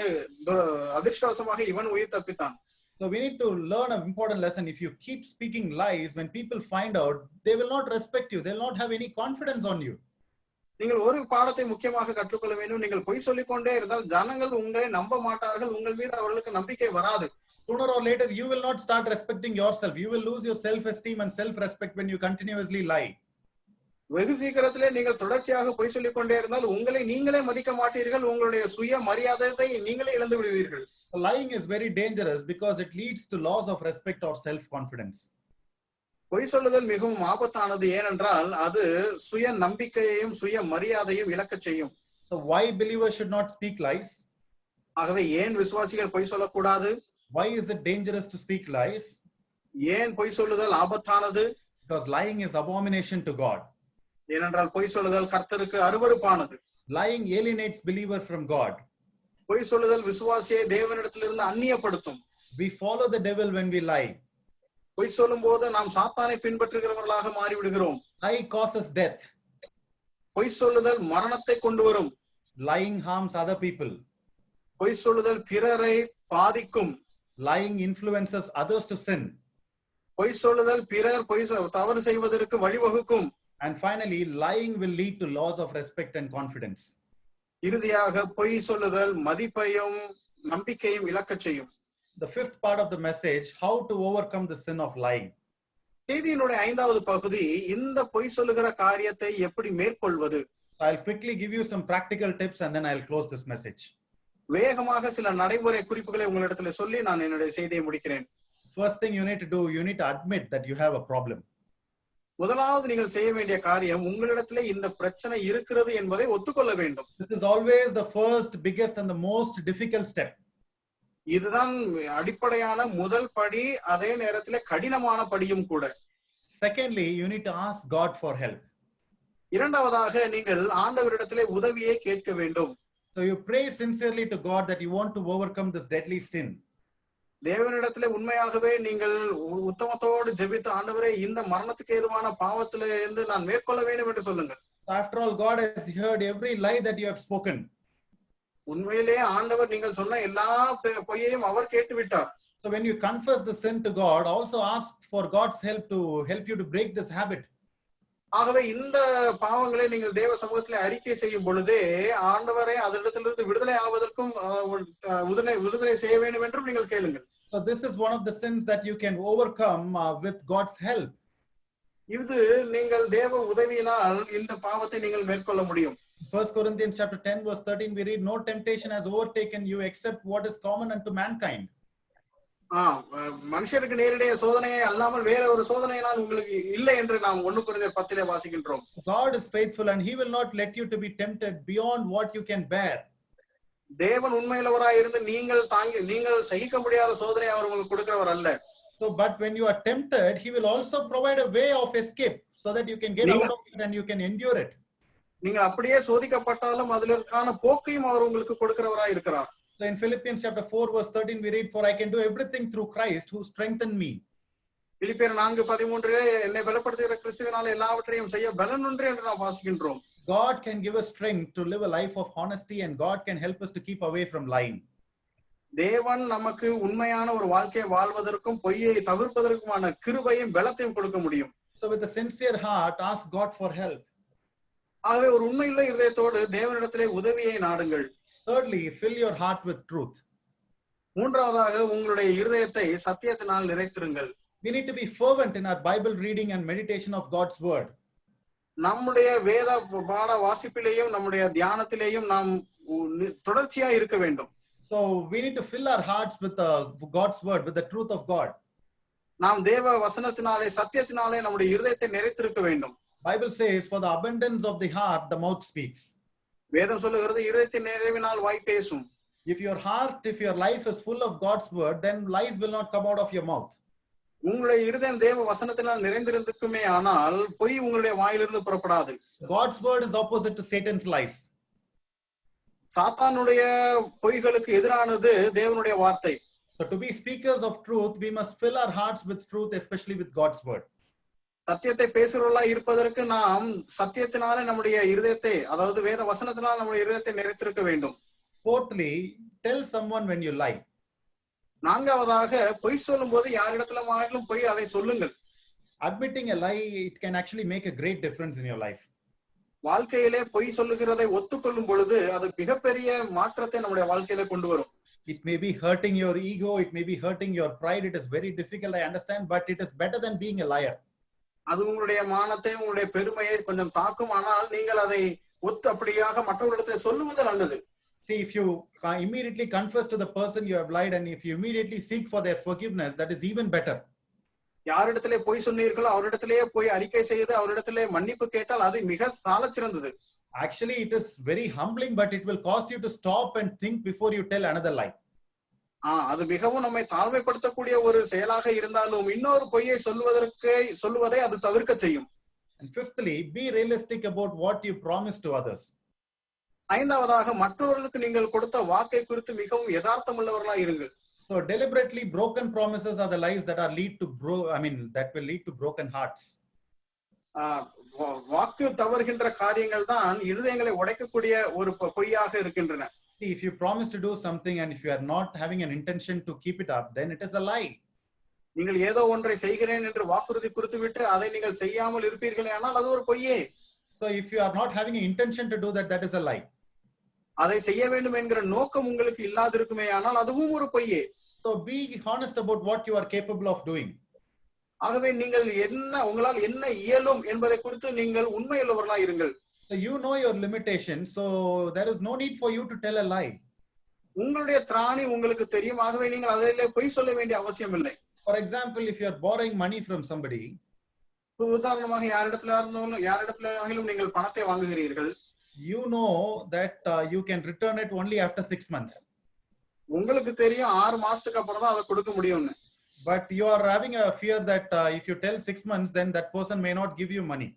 அதிர்ஷ்டவசமாக இவன் உயிர் தப்பித்தான். So we need to learn an important lesson. If you keep speaking lies, when people find out, they will not respect you. They will not have any confidence on you. நீங்கள் ஒரு பாடத்தை முக்கியமாக கற்றுக்கொள்ள வேண்டும். நீங்கள் பொய் சொல்லிக் கொண்டே இருந்தால் ஜனங்கள் உங்களை நம்ப மாட்டார்கள், உங்கள் மீது அவர்களுக்கு நம்பிக்கை வராது. Sooner or later, you will not start respecting yourself. You will lose your self-esteem and self-respect when you continuously lie. வெகு சீக்கிரத்திலே நீங்கள் தொடர்ச்சியாக பொய் சொல்லிக் கொண்டே இருந்தால் உங்களை நீங்களே மதிக்க மாட்டீர்கள், உங்களுடைய சுய மரியாதையை நீங்களே இழந்து விடுவீர்கள். Lying is very dangerous because it leads to loss of respect or self-confidence. பொய் சொல்லுதல் மிகவும் ஆபத்தானது, ஏனென்றால் அது சுய நம்பிக்கையையும் சுய மரியாதையும் இழக்கச் செய்யும். So why believers should not speak lies? ஆகவே ஏன் விசுவாசிகள் பொய் சொல்லக்கூடாது? Why is it dangerous to speak lies? ஏன் பொய் சொல்லுதல் ஆபத்தானது? Because lying is abomination to God. ஏனென்றால் பொய் சொல்லுதல் கர்த்தருக்கு அருவருப்பானது. Lying alienates believer from God. பொய் சொல்லுதல் விசுவாசியை தேவனிடத்திலிருந்து அந்நியப்படுத்தும். We follow the devil when we lie. பொய் சொல்லும் போது நாம் சாத்தானை பின்பற்றுகிறவர்களாக மாறிவிடுகிறோம். Lie causes death. பொய் சொல்லுதல் மரணத்தை கொண்டு வரும். Lying harms other people. பொய் சொல்லுதல் பிறரை பாதிக்கும். Lying influences others to sin. பொய் சொல்லுதல் பிறர் தவறு செய்வதற்கு வழிவகுக்கும். And finally, lying will lead to loss of respect and confidence. இறுதியாக பொய் சொல்லுதல் மதிப்பையும் நம்பிக்கையும் இழக்கச் செய்யும். The fifth part of the message, how to overcome the sin of lying. செய்தியினுடைய 5வது பகுதி, இந்த பொய் சொல்லுகிற காரியத்தை எப்படி மேற்கொள்வது. So I'll quickly give you some practical tips and then I'll close this message. வேகமாக சில நடைமுறை குறிப்புகளை உங்களிடத்துல சொல்லி நான் என்னுடைய செய்தியை முடிக்கிறேன். First thing you need to do, you need to admit that you have a problem. முதலாவது நீங்கள் செய்ய வேண்டிய காரியம் உங்களிடத்திலே இந்த பிரச்சனை இருக்கிறது என்பதை ஒத்துக்கொள்ள வேண்டும். This is always the first, biggest and the most difficult step. இதுதான் அடிப்படையான முதல் படி, அதே நேரத்திலே கடினமான படியும் கூட. Secondly, you need to ask God for help. இரண்டாவதாக நீங்கள் ஆண்டவரிடத்திலே உதவியை கேட்க வேண்டும். So you pray sincerely to God that you want to overcome this deadly sin. தேவனிடத்திலே உண்மையாகவே நீங்கள் உத்தமத்தோடு ஜெபித்து, ஆண்டவரே இந்த மரணத்துக்கு ஏதுவான பாவத்திலே இருந்து நான் மேற்கொள்ள வேண்டும் என்று சொல்லுங்கள். So after all, God has heard every lie that you have spoken. உண்மையிலே ஆண்டவர் நீங்கள் சொன்ன எல்லா பொய்யையும் அவர் கேட்டு விட்டார். So when you confess the sin to God, also ask for God's help to help you to break this habit. ஆகவே இந்த பாவங்களை நீங்கள் தேவ சமூகத்திலே அறிக்கை செய்யும் பொழுதே ஆண்டவரை அதனிடத்திலிருந்து விடுதலை ஆவதற்கும் விடுதலை செய்ய வேண்டும் என்றும் நீங்கள் கேளுங்கள். So this is one of the sins that you can overcome with God's help. இது நீங்கள் தேவ உதவியினால் இந்த பாவத்தை நீங்கள் மேற்கொள்ள முடியும். 1 Corinthians chapter 10 verse 13 we read, no temptation has overtaken you except what is common unto mankind. மனுஷருக்கு நேரடிய சோதனையை அல்லாமல் வேற ஒரு சோதனையினால் உங்களுக்கு இல்லை என்று நாம் 1 Corinthians 10 வாசிக்கின்றோம். God is faithful and he will not let you to be tempted beyond what you can bear. தேவன் உண்மையுள்ளவராய் இருந்து நீங்கள் சகிக்க முடியாத சோதனை அவர் உங்களுக்கு கொடுக்கிறவர் அல்ல. So but when you are tempted, he will also provide a way of escape so that you can get out of it and you can endure it. நீங்கள் அப்படியே சோதிக்கப்பட்டாலும் அதிலற்கான போக்கையும் அவர் உங்களுக்கு கொடுக்கிறவராய் இருக்கிறார். So in Philippians chapter 4 verse 13 we read, for I can do everything through Christ who strengthened me. பிலிப்பியர் 4:13 என்னை பலப்படுத்துகிற கிறிஸ்துவினால் எல்லாவற்றையும் செய்ய பலன் உண்டு என்று நாம் வாசிக்கின்றோம். God can give us strength to live a life of honesty and God can help us to keep away from lying. தேவன் நமக்கு உண்மையான ஒரு வாழ்க்கையை வாழ்வதற்கும் பொய்யை தவிர்ப்பதற்குமான கிருபையும் பலத்தையும் கொடுக்க முடியும். So with a sincere heart ask God for help. ஆகவே ஒரு உண்மையுள்ள இதயத்தோடு தேவனிடத்திலே உதவியை நாடுங்கள். Thirdly, fill your heart with truth. மூன்றாவதாக உங்களுடைய இருதயத்தை சத்தியத்தினால் நிறைத்திருங்கள். We need to be fervent in our Bible reading and meditation of God's word. நம்முடைய வேத பாட வாசிப்பிலேயும் நம்முடைய தியானத்திலேயும் நாம் தொடர்ச்சியா இருக்க வேண்டும். So we need to fill our hearts with God's word, with the truth of God. நாம் தேவ வசனத்தினாலே சத்தியத்தினாலே நம்முடைய இருதயத்தை நிறைத்திருக்க வேண்டும். Bible says, for the abundance of the heart the mouth speaks. வேதம் சொல்லுகிறது இருதயத்தின் நிறைவினால் வாய் பேசும். If your life is full of God's word, then lies will not come out of your mouth. உங்களுடைய இருதயம் தேவ வசனத்தினால் நிறைந்திருக்குமே ஆனால் பொய் உங்களுடைய வாயிலிருந்து புறப்படாது. God's word is opposite to Satan's lies. சாத்தானுடைய பொய்களுக்கு எதிரானது தேவனுடைய வார்த்தை. So to be speakers of truth, we must fill our hearts with truth, especially with God's word. சத்தியத்தை பேசுறவர்களா இருப்பதற்கு நாம் சத்தியத்தினாலே நம்முடைய இருதயத்தை, அதாவது வேத வசனத்தினால் நம்முடைய இருதயத்தை நிறைத்திருக்க வேண்டும். Fourthly, tell someone when you lie. நான்காவதாக பொய் சொல்லும் போது யாரிடத்திலும் பொய் அதை சொல்லுங்கள். Admitting a lie, it can actually make a great difference in your life. வாழ்க்கையிலே பொய் சொல்லுகிறதை ஒத்துக்கொள்ளும் பொழுது அது மிகப்பெரிய மாற்றத்தை நம்முடைய வாழ்க்கையில கொண்டு வரும். It may be hurting your ego, it may be hurting your pride. It is very difficult, I understand, but it is better than being a liar. அது உங்களுடைய மானத்தை, உங்களுடைய பெருமையை கொஞ்சம் தாக்கும். ஆனால் நீங்கள் அதை அப்படியாக மற்றவர்களிடத்தில் சொல்லுவது நல்லது. See, if you immediately confess to the person you have lied and if you immediately seek for their forgiveness, that is even better. யாரிடத்திலே பொய் சொன்னீர்களோ அவரிடத்திலே போய் அறிக்கை செய்து அவரிடத்திலே மன்னிப்பு கேட்டால் அது மிக சாலச் சிறந்தது. Actually, it is very humbling, but it will cause you to stop and think before you tell another lie. அது மிகவும் நம்மை தாழ்மைப்படுத்தக்கூடிய ஒரு செயலாக இருந்தாலும் இன்னொரு பொய்யை சொல்லுவதை அது தவிர்க்க செய்யும். And fifthly, be realistic about what you promise to others. ஐந்தாவதாக மற்றவர்களுக்கு நீங்கள் கொடுத்த வாக்கை குறித்து மிகவும் யதார்த்தம் உள்ளவர்களாக இருங்கள். So deliberately broken promises are the lies that will lead to broken hearts. வாக்கு தவறுகின்ற காரியங்கள் தான் இருதயங்களை உடைக்கக்கூடிய ஒரு பொய்யாக இருக்கின்றன. See, if you promise to do something and if you are not having an intention to keep it up, then it is a lie. நீங்கள் ஏதோ ஒன்றை செய்கிறேன் என்று வாக்குறுதி கொடுத்துவிட்டு அதை நீங்கள் செய்யாமல் இருப்பீர்களே ஆனால் அது ஒரு பொய்யே. So if you are not having an intention to do that, that is a lie. அதை செய்ய வேண்டும் என்கிற நோக்கம் உங்களுக்கு இல்லாதிருக்குமே ஆனால் அதுவும் ஒரு பொய்யே. So be honest about what you are capable of doing. ஆகவே நீங்கள் உங்களால் என்ன இயலும் என்பதை குறித்து நீங்கள் உண்மையுள்ளவர்களாக இருங்கள். So you know your limitations, so there is no need for you to tell a lie. உங்களுடைய திராணி உங்களுக்கு தெரியும். ஆகவே நீங்கள் அதிலே பொய் சொல்ல வேண்டிய அவசியம் இல்லை. For example, if you are borrowing money from somebody, உதாரணமாக யாரிடத்திலும் நீங்கள் பணத்தை வாங்குகிறீர்கள், you know that you can return it only after 6 months. உங்களுக்கு தெரியும் 6 மாசத்துக்கு அப்புறம் தான் அதை கொடுக்க முடியும்னு. But you are having a fear that if you tell 6 months, then that person may not give you money.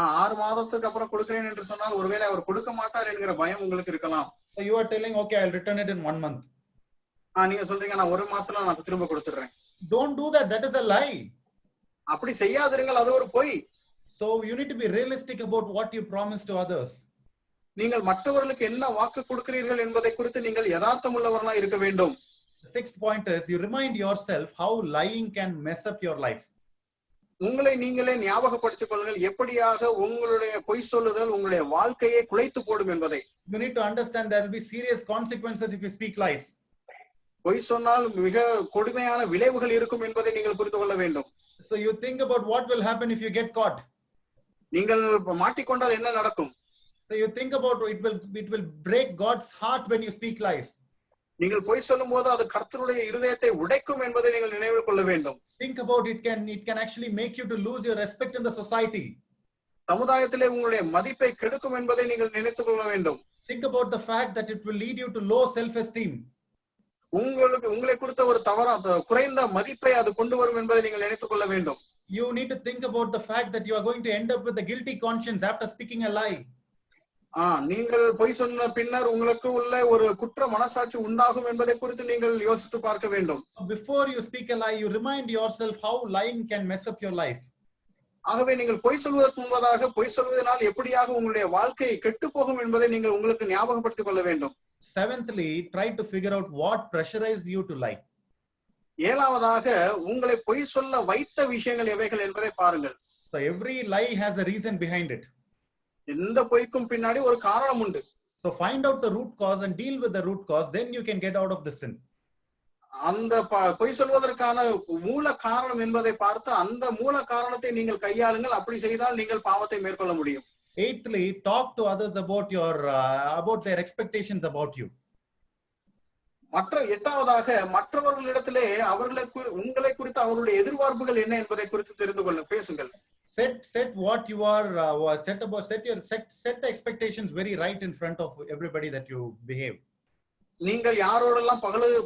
6 மாதத்துக்கு அப்புறம் கொடுக்கிறேன் என்று சொன்னால் ஒருவேளை அவர் கொடுக்க மாட்டார் என்கிற பயம் உங்களுக்கு இருக்கலாம். So you are telling, okay, I'll return it in 1 month. நீங்க சொல்றீங்க நான் 1 மாசத்துல நான் திரும்ப கொடுத்துறேன். Don't do that. That is a lie. அப்படி செய்யாதிருங்கள், அது ஒரு பொய். So you need to be realistic about what you promise to others. நீங்கள் மற்றவர்களுக்கு என்ன வாக்கு கொடுக்கிறீர்கள் என்பதை குறித்து நீங்கள் யதார்த்தம் உள்ளவர்களாக இருக்க வேண்டும். The 6th point is you remind yourself how lying can mess up your life. உங்களை நீங்களே ஞாபகப்படுத்திக் கொள்ளுங்கள் எப்படியாக உங்களுடைய பொய் சொல்லுதல் உங்களுடைய வாழ்க்கையை குலைத்து போடும் என்பதை. You need to understand there will be serious consequences if you speak lies. பொய் சொன்னால் மிக கொடுமையான விளைவுகள் இருக்கும் என்பதை நீங்கள் புரிந்து கொள்ள வேண்டும். So you think about what will happen if you get caught. நீங்கள் மாட்டிக்கொண்டால் என்ன நடக்கும்? So you think about it will break God's heart when you speak lies. நீங்கள் பொய் சொல்லும் போது அது கர்த்தருடைய இருதயத்தை உடைக்கும் என்பதை நீங்கள் நினைவில் கொள்ள வேண்டும். Think about it can actually make you to lose your respect in the society. சமுதாயத்திலே உங்களுடைய மதிப்பை கெடுக்கும் என்பதை நீங்கள் நினைத்துக் கொள்ள வேண்டும். Think about the fact that it will lead you to low self-esteem. உங்களை குறித்த ஒரு குறைந்த மதிப்பை அது கொண்டு வரும் என்பதை நீங்கள் நினைத்துக் கொள்ள வேண்டும். You need to think about the fact that you are going to end up with a guilty conscience after speaking a lie. நீங்கள் பொய் சொன்ன பின்னர் உங்களுக்கு உள்ள ஒரு குற்ற மனசாட்சி உண்டாகும் என்பதை குறித்து நீங்கள் யோசித்து பார்க்க வேண்டும். Before you speak a lie, you remind yourself how lying can mess up your life. ஆகவே நீங்கள் பொய் சொல்வதற்கு முன்பதாக பொய் சொல்வதனால் எப்படியாக உங்களுடைய வாழ்க்கை கெட்டு போகும் என்பதை நீங்கள் உங்களுக்கு ஞாபகப்படுத்திக் கொள்ள வேண்டும். 7thly, try to figure out what pressurized you to lie. 7வதாக உங்களை பொய் சொல்ல வைத்த விஷயங்கள் எவைகள் என்பதை பாருங்கள். So every lie has a reason behind it. எந்த பொய்க்கும் பின்னாடி ஒரு காரணம் உண்டு. So find out the root cause and deal with the root cause, then you can get out of the sin. அந்த பொய் சொல்வதற்கான மூல காரணம் என்பதை பார்த்து அந்த மூல காரணத்தை நீங்கள் கையாளுங்கள். அப்படி செய்தால் நீங்கள் பாவத்தை மேற்கொள்ள முடியும். 8thly, talk to others about their expectations about you. 8வதாக மற்றவர்களிடத்திலே உங்களை குறித்து அவருடைய எதிர்பார்ப்புகள் என்ன என்பதை குறித்து தெரிந்து கொள்ள பேசுங்கள். Set what you are set the expectations very right in front of everybody that you behave. நீங்கள் யாரோடெல்லாம்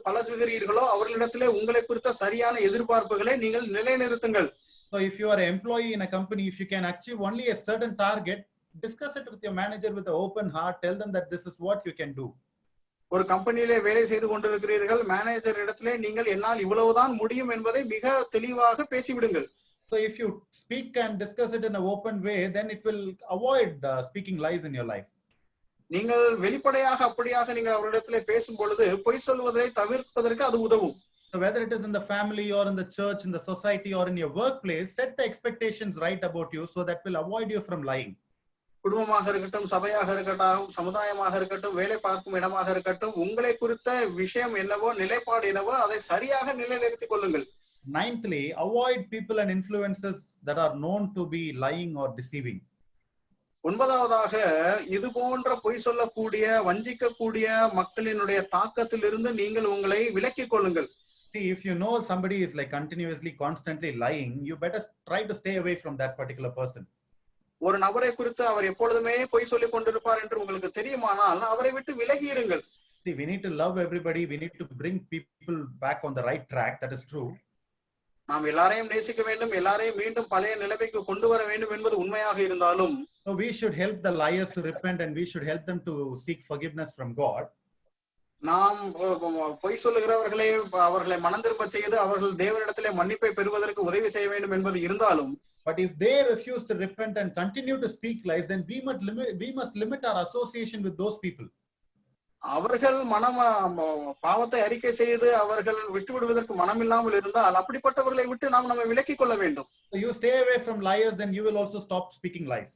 பழகுகிறீர்களோ அவர்களிடத்திலே உங்களை குறித்த சரியான எதிர்பார்ப்புகளை நீங்கள் நிலைநிறுத்துங்கள். So if you are an employee in a company, if you can achieve only a certain target, discuss it with your manager with an open heart. Tell them that this is what you can do. ஒரு கம்பெனியிலே வேலை செய்து கொண்டிருக்கிறீர்கள், manager இடத்திலே நீங்கள் என்னால் இவ்வளவுதான் முடியும் என்பதை மிக தெளிவாக பேசிவிடுங்கள். So if you speak and discuss it in an open way, then it will avoid speaking lies in your life. நீங்கள் வெளிப்படையாக அப்படியாக நீங்கள் அவரிடத்திலே பேசும் பொழுது பொய் சொல்வதை தவிர்ப்பதற்கு அது உதவும். So whether it is in the family or in the church, in the society or in your workplace, set the expectations right about you so that will avoid you from lying. குடும்பமாக இருக்கட்டும், சபையாக இருக்கட்டும், சமுதாயமாக இருக்கட்டும், வேலை பார்க்கும் இடமாக இருக்கட்டும், உங்களை குறித்த விஷயம் என்னவோ, நிலைப்பாடு என்னவோ அதை சரியாக நிலைநிறுத்திக் கொள்ளுங்கள். 9thly, avoid people and influences that are known to be lying or deceiving. 9வதாக இது போன்ற பொய் சொல்லக்கூடிய வஞ்சிக்கக்கூடிய மக்களினுடைய தாக்கத்தில் இருந்து நீங்கள் உங்களை விலக்கிக் கொள்ளுங்கள். See, if you know somebody is like continuously, constantly lying, you better try to stay away from that particular person. ஒரு நபரை குறித்து அவர் எப்பொழுதுமே பொய் சொல்லிக் கொண்டிருப்பார் என்று உங்களுக்கு தெரியுமானால் அவரை விட்டு விலகி இருங்கள். See, we need to love everybody. We need to bring people back on the right track. That is true. நாம் எல்லாரையும் நேசிக்க வேண்டும், எல்லாரையும் மீண்டும் பழைய நிலைமைக்கு கொண்டு வர வேண்டும் என்பது உண்மையாக இருந்தாலும், so we should help the liars to repent and we should help them to seek forgiveness from God. நாம் பொய் சொல்லுகிறவர்களை அவர்களை மனம் திரும்ப செய்து அவர்கள் தேவனிடத்திலே மன்னிப்பை பெறுவதற்கு உதவி செய்ய வேண்டும் என்பது இருந்தாலும், but if they refuse to repent and continue to speak lies, then we must limit our association with those people. அவர்கள் பாவத்தை அறிக்கை செய்து அவர்கள் விட்டு விடுவதற்கு மனம் இல்லாமல் இருந்தால் அப்படிப்பட்டவர்களை விட்டு நாம் நம்மை விலக்கிக் கொள்ள வேண்டும். So you stay away from liars, then you will also stop speaking lies.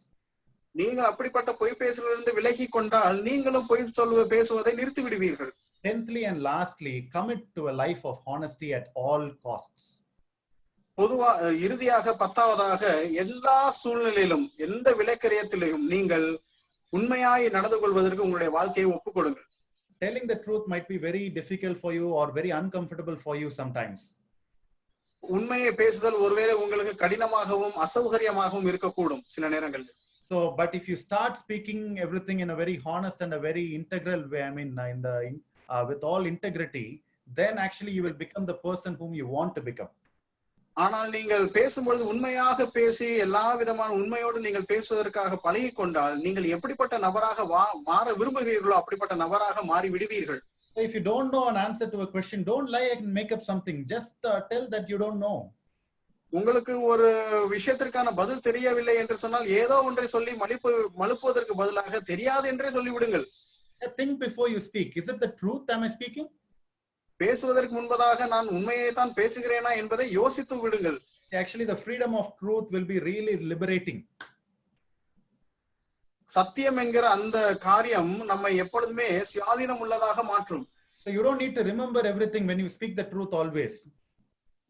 நீங்கள் அப்படிப்பட்ட பொய் பேசுவதிலிருந்து விலகி கொண்டால் நீங்களும் பொய் பேசுவதை நிறுத்தி விடுவீர்கள். 10thly and lastly, commit to a life of honesty at all costs. இறுதியாக 10வதாக எல்லா சூழ்நிலையிலும் எந்த விலைக்கரியத்திலும் நீங்கள் உண்மையாய் நடந்து கொள்வதற்கு உங்களுடைய வாழ்க்கையை ஒப்புக் கொடுங்கள். Telling the truth might be very difficult for you or very uncomfortable for you sometimes. உண்மையை பேசுதல் ஒருவேளை உங்களுக்கு கடினமாகவும் அசௌகரியமாகவும் இருக்கக்கூடும் சில நேரங்களில். So, but if you start speaking everything in a very honest and a very integral way, I mean, with all integrity, then actually you will become the person whom you want to become. ஆனால் நீங்கள் பேசும்பொழுது உண்மையாக பேசி எல்லா விதமான உண்மையோடு நீங்கள் பேசுவதற்காக பழகி கொண்டால் நீங்கள் எப்படிப்பட்ட நபராக மாற விரும்புகிறீர்களோ அப்படிப்பட்ட நபராக மாறி விடுவீர்கள். So if you don't know an answer to a question, don't lie and make up something. Just tell that you don't know. உங்களுக்கு ஒரு விஷயத்திற்கான பதில் தெரியவில்லை என்று சொன்னால் ஏதோ ஒன்றை சொல்லி மழுப்புவதற்கு பதிலாக தெரியாது என்றே சொல்லிவிடுங்கள். Think before you speak. Is it the truth am I speaking? பேசுவதற்கு முன்பதாக நான் உண்மையை தான் பேசுகிறேனா என்பதை யோசித்து விடுங்கள். Actually, the freedom of truth will be really liberating. சத்தியம் என்கிற அந்த காரியம் நம்மை எப்பொழுதுமே சுயாதீனம் உள்ளதாக மாற்றும். So you don't need to remember everything when you speak the truth always.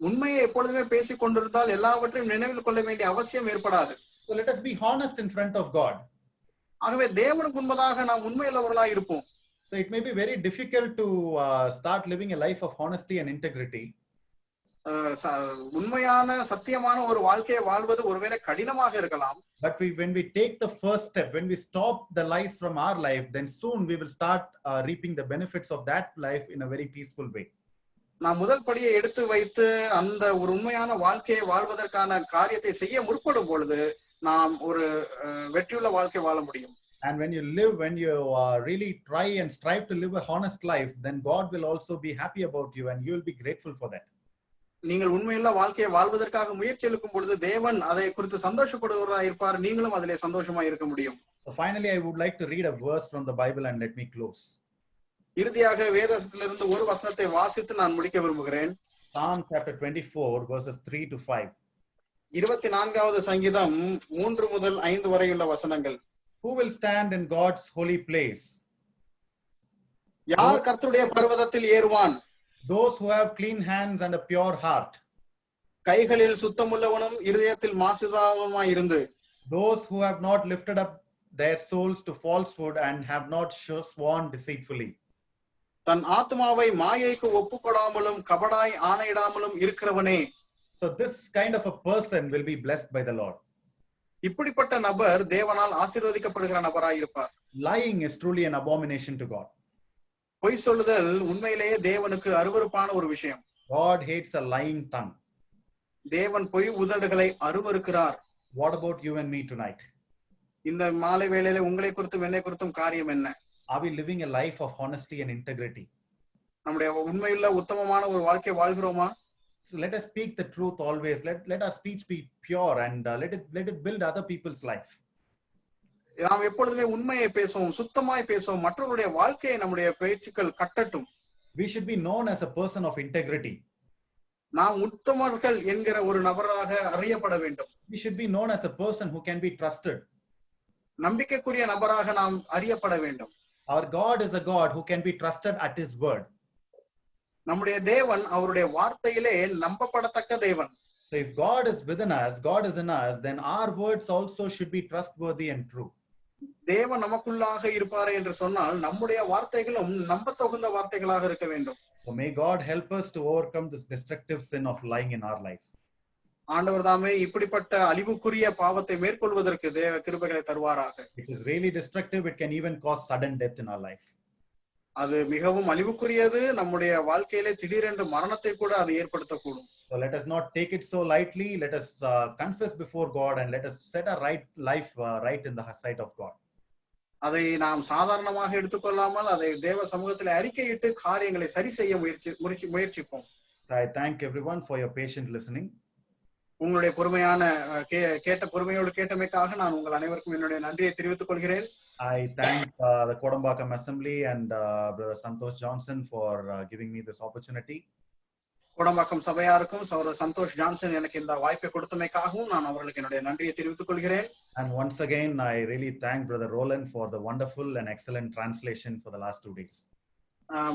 உண்மையை எப்பொழுதுமே பேசிக் கொண்டிருந்தால் எல்லாவற்றையும் நினைவில் கொள்ள வேண்டிய அவசியம் ஏற்படாது. So let us be honest in front of God. ஆகவே தேவனுக்கு முன்பதாக நாம் உண்மையுள்ளவர்களாக இருப்போம். So it may be very difficult to start living a life of honesty and integrity. உண்மையான சத்தியமான ஒரு வாழ்க்கையை வாழ்வது ஒருவேளை கடினமாக இருக்கலாம். But when we take the first step, when we stop the lies from our life, then soon we will start reaping the benefits of that life in a very peaceful way. நாம் முதல் படியை எடுத்து வைத்து அந்த ஒரு உண்மையான வாழ்க்கையை வாழ்வதற்கான காரியத்தை செய்ய முற்படும் பொழுது நாம் ஒரு வெற்றியுள்ள வாழ்க்கை வாழ முடியும். And when you really try and strive to live a honest life, then God will also be happy about you and you will be grateful for that. நீங்கள் உண்மையுள்ள வாழ்க்கையை வாழ்வதற்காக முயற்சி எடுக்கும் பொழுது தேவன் அதை குறித்து சந்தோஷப்படுவராக இருப்பார், நீங்களும் அதிலே சந்தோஷமா இருக்க முடியும். So finally I would like to read a verse from the Bible and let me close. இறுதியாக வேதத்திலிருந்து ஒரு வசனத்தை வாசித்து நான் முடிக்க விரும்புகிறேன். Psalm chapter 24 verses 3 to 5. 24வது சங்கீதம் 3 முதல் 5 வரையுள்ள வசனங்கள். Who will stand in God's holy place? யார் கர்த்தருடைய பர்வதத்தில் ஏறுவான்? Those who have clean hands and a pure heart. கைகளில் சுத்தமுள்ளவனும் இருதயத்தில் மாசுதாவுமாய் இருந்து. Those who have not lifted up their souls to falsehood and have not sworn deceitfully. தன் ஆத்மாவை மாயைக்கு ஒப்புக்கொடாமலும் கபடாய் ஆணையிடாமலும் இருக்கிறவனே. So this kind of a person will be blessed by the Lord. இப்படிப்பட்ட நபர் தேவனால் ஆசீர்வதிக்கப்படுகிற நபராய் இருப்பார். Lying is truly an abomination to God. பொய் சொல்லுதல் உண்மையிலேயே தேவனுக்கு அருவருப்பான ஒரு விஷயம். God hates a lying tongue. தேவன் பொய் உதடுகளை அருவருக்கிறார். What about you and me tonight? இந்த மாலை வேளையில உங்களை குறித்தும் என்னை குறித்தும் காரியம் என்ன? Are we living a life of honesty and integrity? நம்முடைய உண்மையுள்ள உத்தமமான ஒரு வாழ்க்கை வாழ்கிறோமா? So let us speak the truth always. Let our speech be pure and let it build other people's life. நாம் எப்பொழுதுமே உண்மையை பேசுவோம், சுத்தமாய் பேசுவோம், மற்றவருடைய வாழ்க்கையை நம்முடைய பேச்சுக்கள் கட்டட்டும். We should be known as a person of integrity. நாம் உத்தமர்கள் என்கிற ஒரு நபராக அறியப்பட வேண்டும். We should be known as a person who can be trusted. நம்பிக்கைக்குரிய நபராக நாம் அறியப்பட வேண்டும். Our God is a God who can be trusted at his word. நம்முடைய தேவன் அவருடைய வார்த்தையிலே நம்பப்படத்தக்க தேவன். So if God is within us, God is in us, then our words also should be trustworthy and true. தேவன் நமக்குள்ளாக இருப்பார் என்று சொன்னால் நம்முடைய வார்த்தைகளும் நம்பத்தகுந்த வார்த்தைகளாக இருக்க வேண்டும். So may God help us to overcome this destructive sin of lying in our life. ஆண்டவர் தாமே இப்படிப்பட்ட அழிவுக்குரிய பாவத்தை மேற்கொள்வதற்கு தேவ கிருபைகளை தருவாராக. It is really destructive. It can even cause sudden death in our life. அது மிகவும் அழிவுக்குரியது. நம்முடைய வாழ்க்கையிலே திடீரென்று மரணத்தை கூட அது ஏற்படுத்தக்கூடும். So let us not take it so lightly. Let us confess before God and let us set our life right in the sight of God. அதை நாம் சாதாரணமாக எடுத்துக்கொள்ளாமல் அதை தேவ சமூகத்தில் அறிக்கையிட்டு காரியங்களை சரி செய்ய முயற்சிப்போம். So I thank everyone for your patient listening. உங்களுடைய பொறுமையான பொறுமையோடு கேட்டமைக்காக நான் உங்கள் அனைவருக்கும் என்னுடைய நன்றியை தெரிவித்துக் கொள்கிறேன். I thank the Kodambakam Assembly and Brother Santosh Johnson for giving me this opportunity. Kodambakkam சபையாருக்கும் சகோதரர் சந்தோஷ் ஜான்சன் எனக்கு இந்த வாய்ப்பை கொடுத்தமைக்காகவும் நான் அவர்களுக்கு என்னுடைய நன்றியை தெரிவித்துக் கொள்கிறேன். And once again I really thank Brother Roland for the wonderful and excellent translation for the last 2 days.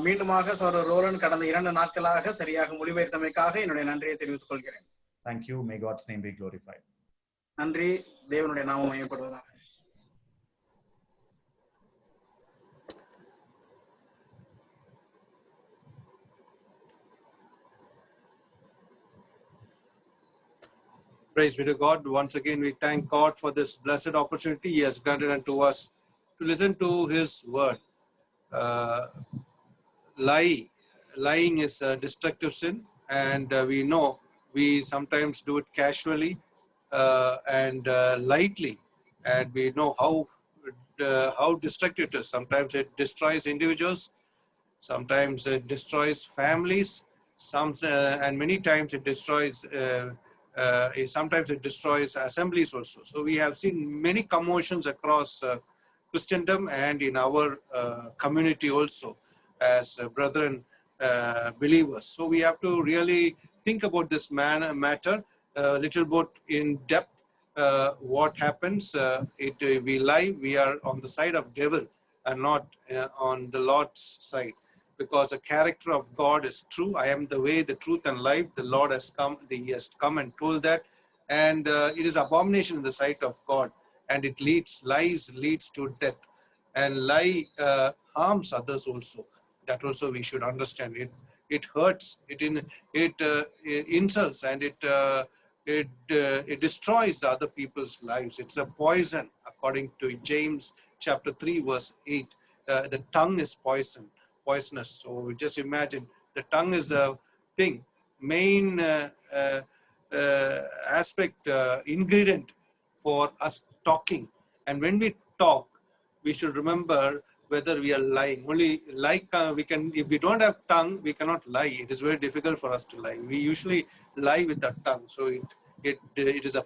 மீண்டுமாக சகோதரர் ரோலன் கடந்த 2 நாட்களாக சரியாக மொழிபெயர்த்தமைக்காக என்னுடைய நன்றியை தெரிவித்துக் கொள்கிறேன். Thank you. May God's name be glorified. நன்றி. தேவனுடைய நாமம் மகிமைப்படுவதாக. Praise be to God. Once again, we thank God for this blessed opportunity He has granted unto us to listen to His word. Uh, Lying is a destructive sin, and we know we sometimes do it casually and lightly, and we know how destructive it is. Sometimes it destroys individuals, sometimes it destroys families, and many times it destroys. Sometimes it destroys assemblies also. So we have seen many commotions across Christendom and in our community also as brethren believers. So we have to really think about this matter a little bit in depth. What happens? We lie. We are on the side of devil and not on the Lord's side, because the character of God is true. I am the way, the truth, and life. The Lord has come. He has come and told that, and it is abomination in the sight of God, and it lies leads to death, and lie harms others also. That also we should understand. It hurts. It insults, and it destroys the other people's lives. It's a poison, according to James chapter 3, verse 8. The tongue is poisonous. So just imagine, the tongue is the thing, main aspect, ingredient for us talking. And when we talk, we should remember whether we are lying. Only like we can, if we don't have tongue, we cannot lie. It is very difficult for us to lie. We usually lie with the tongue. So it is a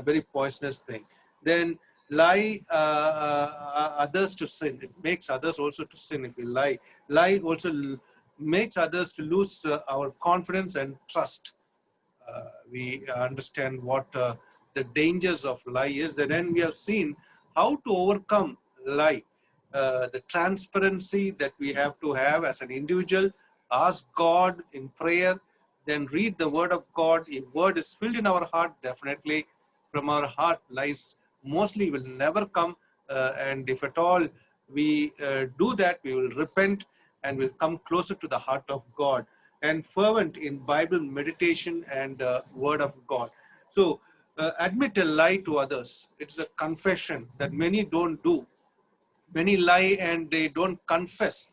very poisonous thing. Then lie others to sin. It makes others also to sin if we lie. Lie also makes others to lose our confidence and trust. We understand what the dangers of lie is, and then we have seen how to overcome lie. The transparency that we have to have as an individual, ask God in prayer, then read the word of God. If word is filled in our heart, definitely from our heart lies mostly will never come. And if at all we do that, we will repent and will come closer to the heart of God, and fervent in Bible meditation and word of God. So admit a lie to others. It's a confession that many don't do. Many lie and they don't confess,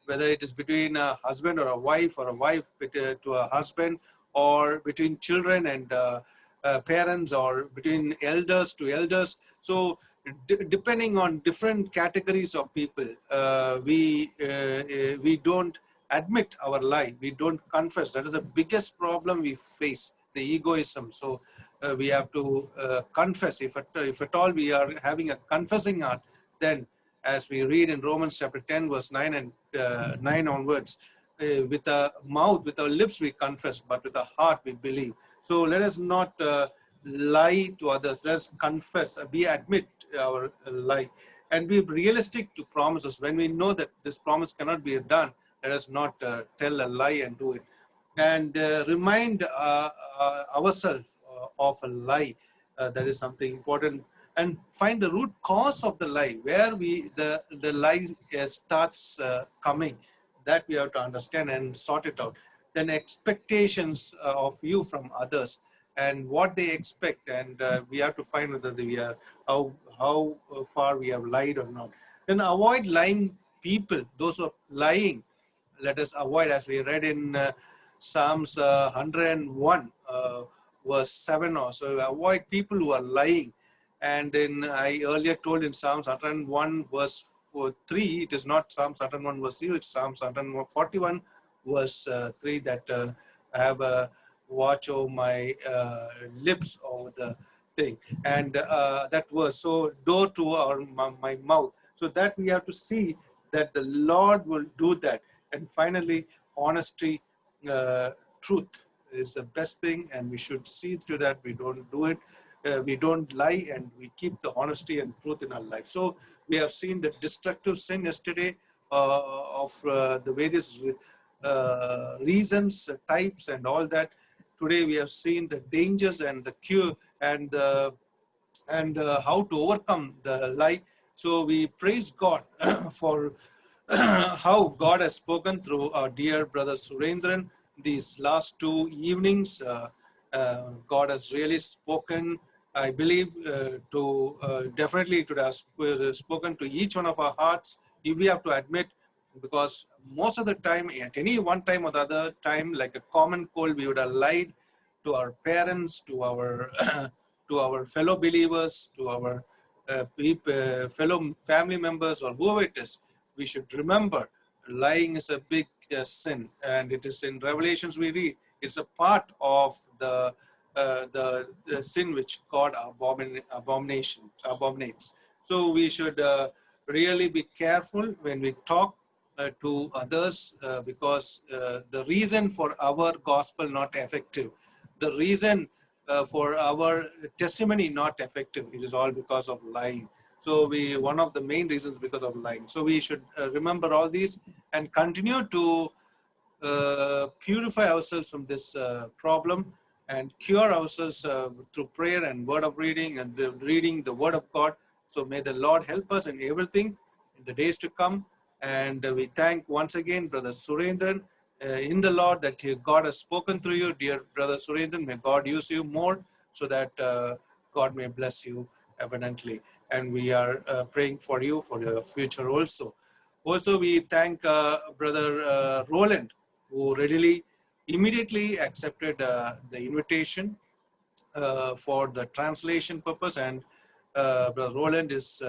whether it is between a husband or a wife, or a wife to a husband, or between children and parents, or between elders to elders. So depending on different categories of people, we don't admit our lie. We don't confess. That is the biggest problem we face, the egoism. So we have to confess. If at all we are having a confessing heart, then as we read in Romans chapter 10, verse 9 and 9 onwards, with a mouth, with our lips we confess, but with our heart we believe. So let us not lie to others. Let us confess, admit our lie, and be realistic to promises. When we know that this promise cannot be done, let us not tell a lie and do it. And remind ourselves of a lie. That is something important. And find the root cause of the lie, where the lie starts coming. That we have to understand and sort it out. Then expectations of you from others, and what they expect, and we have to find whether we are how far we have lied or not. Then avoid lying people. Those who are lying, let us avoid, as we read in Psalms 101 verse 7 or so. Avoid people who are lying. And I earlier told in Psalms 101 verse 3, it is not Psalms 101 verse 0, it's Psalms 141 verse 3, that I have a watch over my lips over the thing. And that was so door to my mouth. So that we have to see that the Lord will do that. And finally, honesty, truth is the best thing, and we should see to that we don't do it. We don't lie, and we keep the honesty and truth in our life. So we have seen the destructive sin yesterday of the various reasons, types, and all that. Today we have seen the dangers and the cure, and how to overcome the lie. So we praise God for how God has spoken through our dear brother Surendran these last 2 evenings. God has really spoken, I believe, to definitely it would have spoken to each one of our hearts, if we have to admit, because most of the time, at any one time or the other time, like a common cold, we would have lied to our parents, to our to our fellow believers, to our fellow family members, or whoever it is. We should remember lying is a big sin, and it is in Revelations we read it's a part of the sin which God abominates. So we should really be careful when we talk to others, because the reason for our gospel not effective, the reason for our testimony not effective, it is all because of lying. So one of the main reasons because of lying. So we should remember all these and continue to purify ourselves from this problem and cure ourselves through prayer and word of reading and reading the word of God. So may the Lord help us in everything in the days to come. And we thank once again Brother Surendran in the Lord that God has spoken through you, dear Brother Surendran. May God use you more so that God may bless you abundantly. And we are praying for you for your future also. Also, we thank Brother Roland, who readily, immediately accepted the invitation for the translation purpose. And Brother Roland is,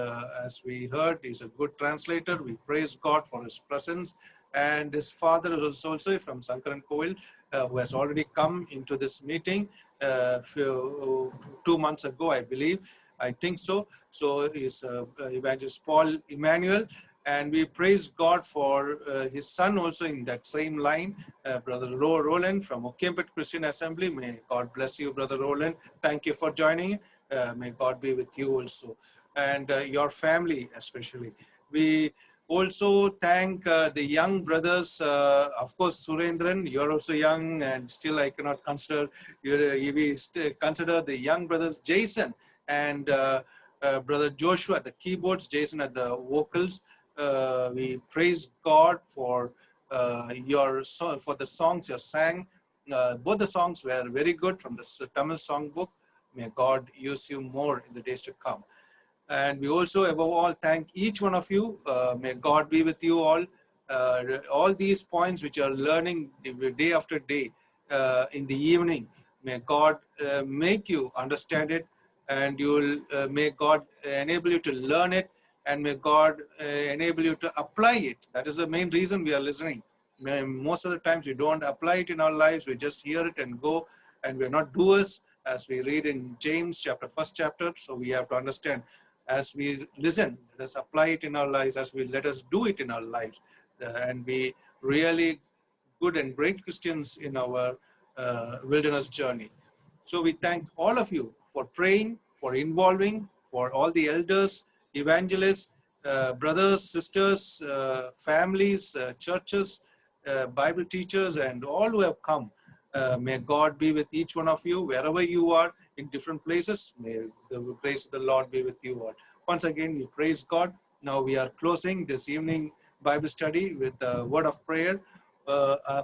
as we heard, is a good translator. We praise God for his presence. And his father is also from Sankaran Koil, who has already come into this meeting 2 months ago, I believe. I think so. So is Evangelist Paul Emmanuel. And we praise God for his son also in that same line, Brother Roland from Okempet Christian Assembly. May God bless you, Brother Roland. Thank you for joining. May God be with you also, and your family especially. We also thank the young brothers. Of course, Surendran, you're also young, and still I cannot consider you. We consider the young brothers, Jason and Brother Joshua at the keyboards, Jason at the vocals. We praise God for for the songs you sang. Both the songs were very good from the Tamil songbook. May God use you more in the days to come. And we also, above all, thank each one of you. May God be with you all. All these points which you are learning day after day in the evening, may God make you understand it, and may God enable you to learn it, and may God enable you to apply it. That is the main reason we are listening. Most of the times we don't apply it in our lives. We just hear it and go, and we're not doers, as we read in James first chapter. So we have to understand, as we listen, let us apply it in our lives, let us do it in our lives, and be really good and great Christians in our wilderness journey. So we thank all of you for praying, for involving, for all the elders, evangelists, brothers, sisters, families, churches, Bible teachers, and all who have come. May God be with each one of you, wherever you are, in different places. May the praise of the Lord be with you all. Once again, we praise God. Now we are closing this evening Bible study with a word of prayer.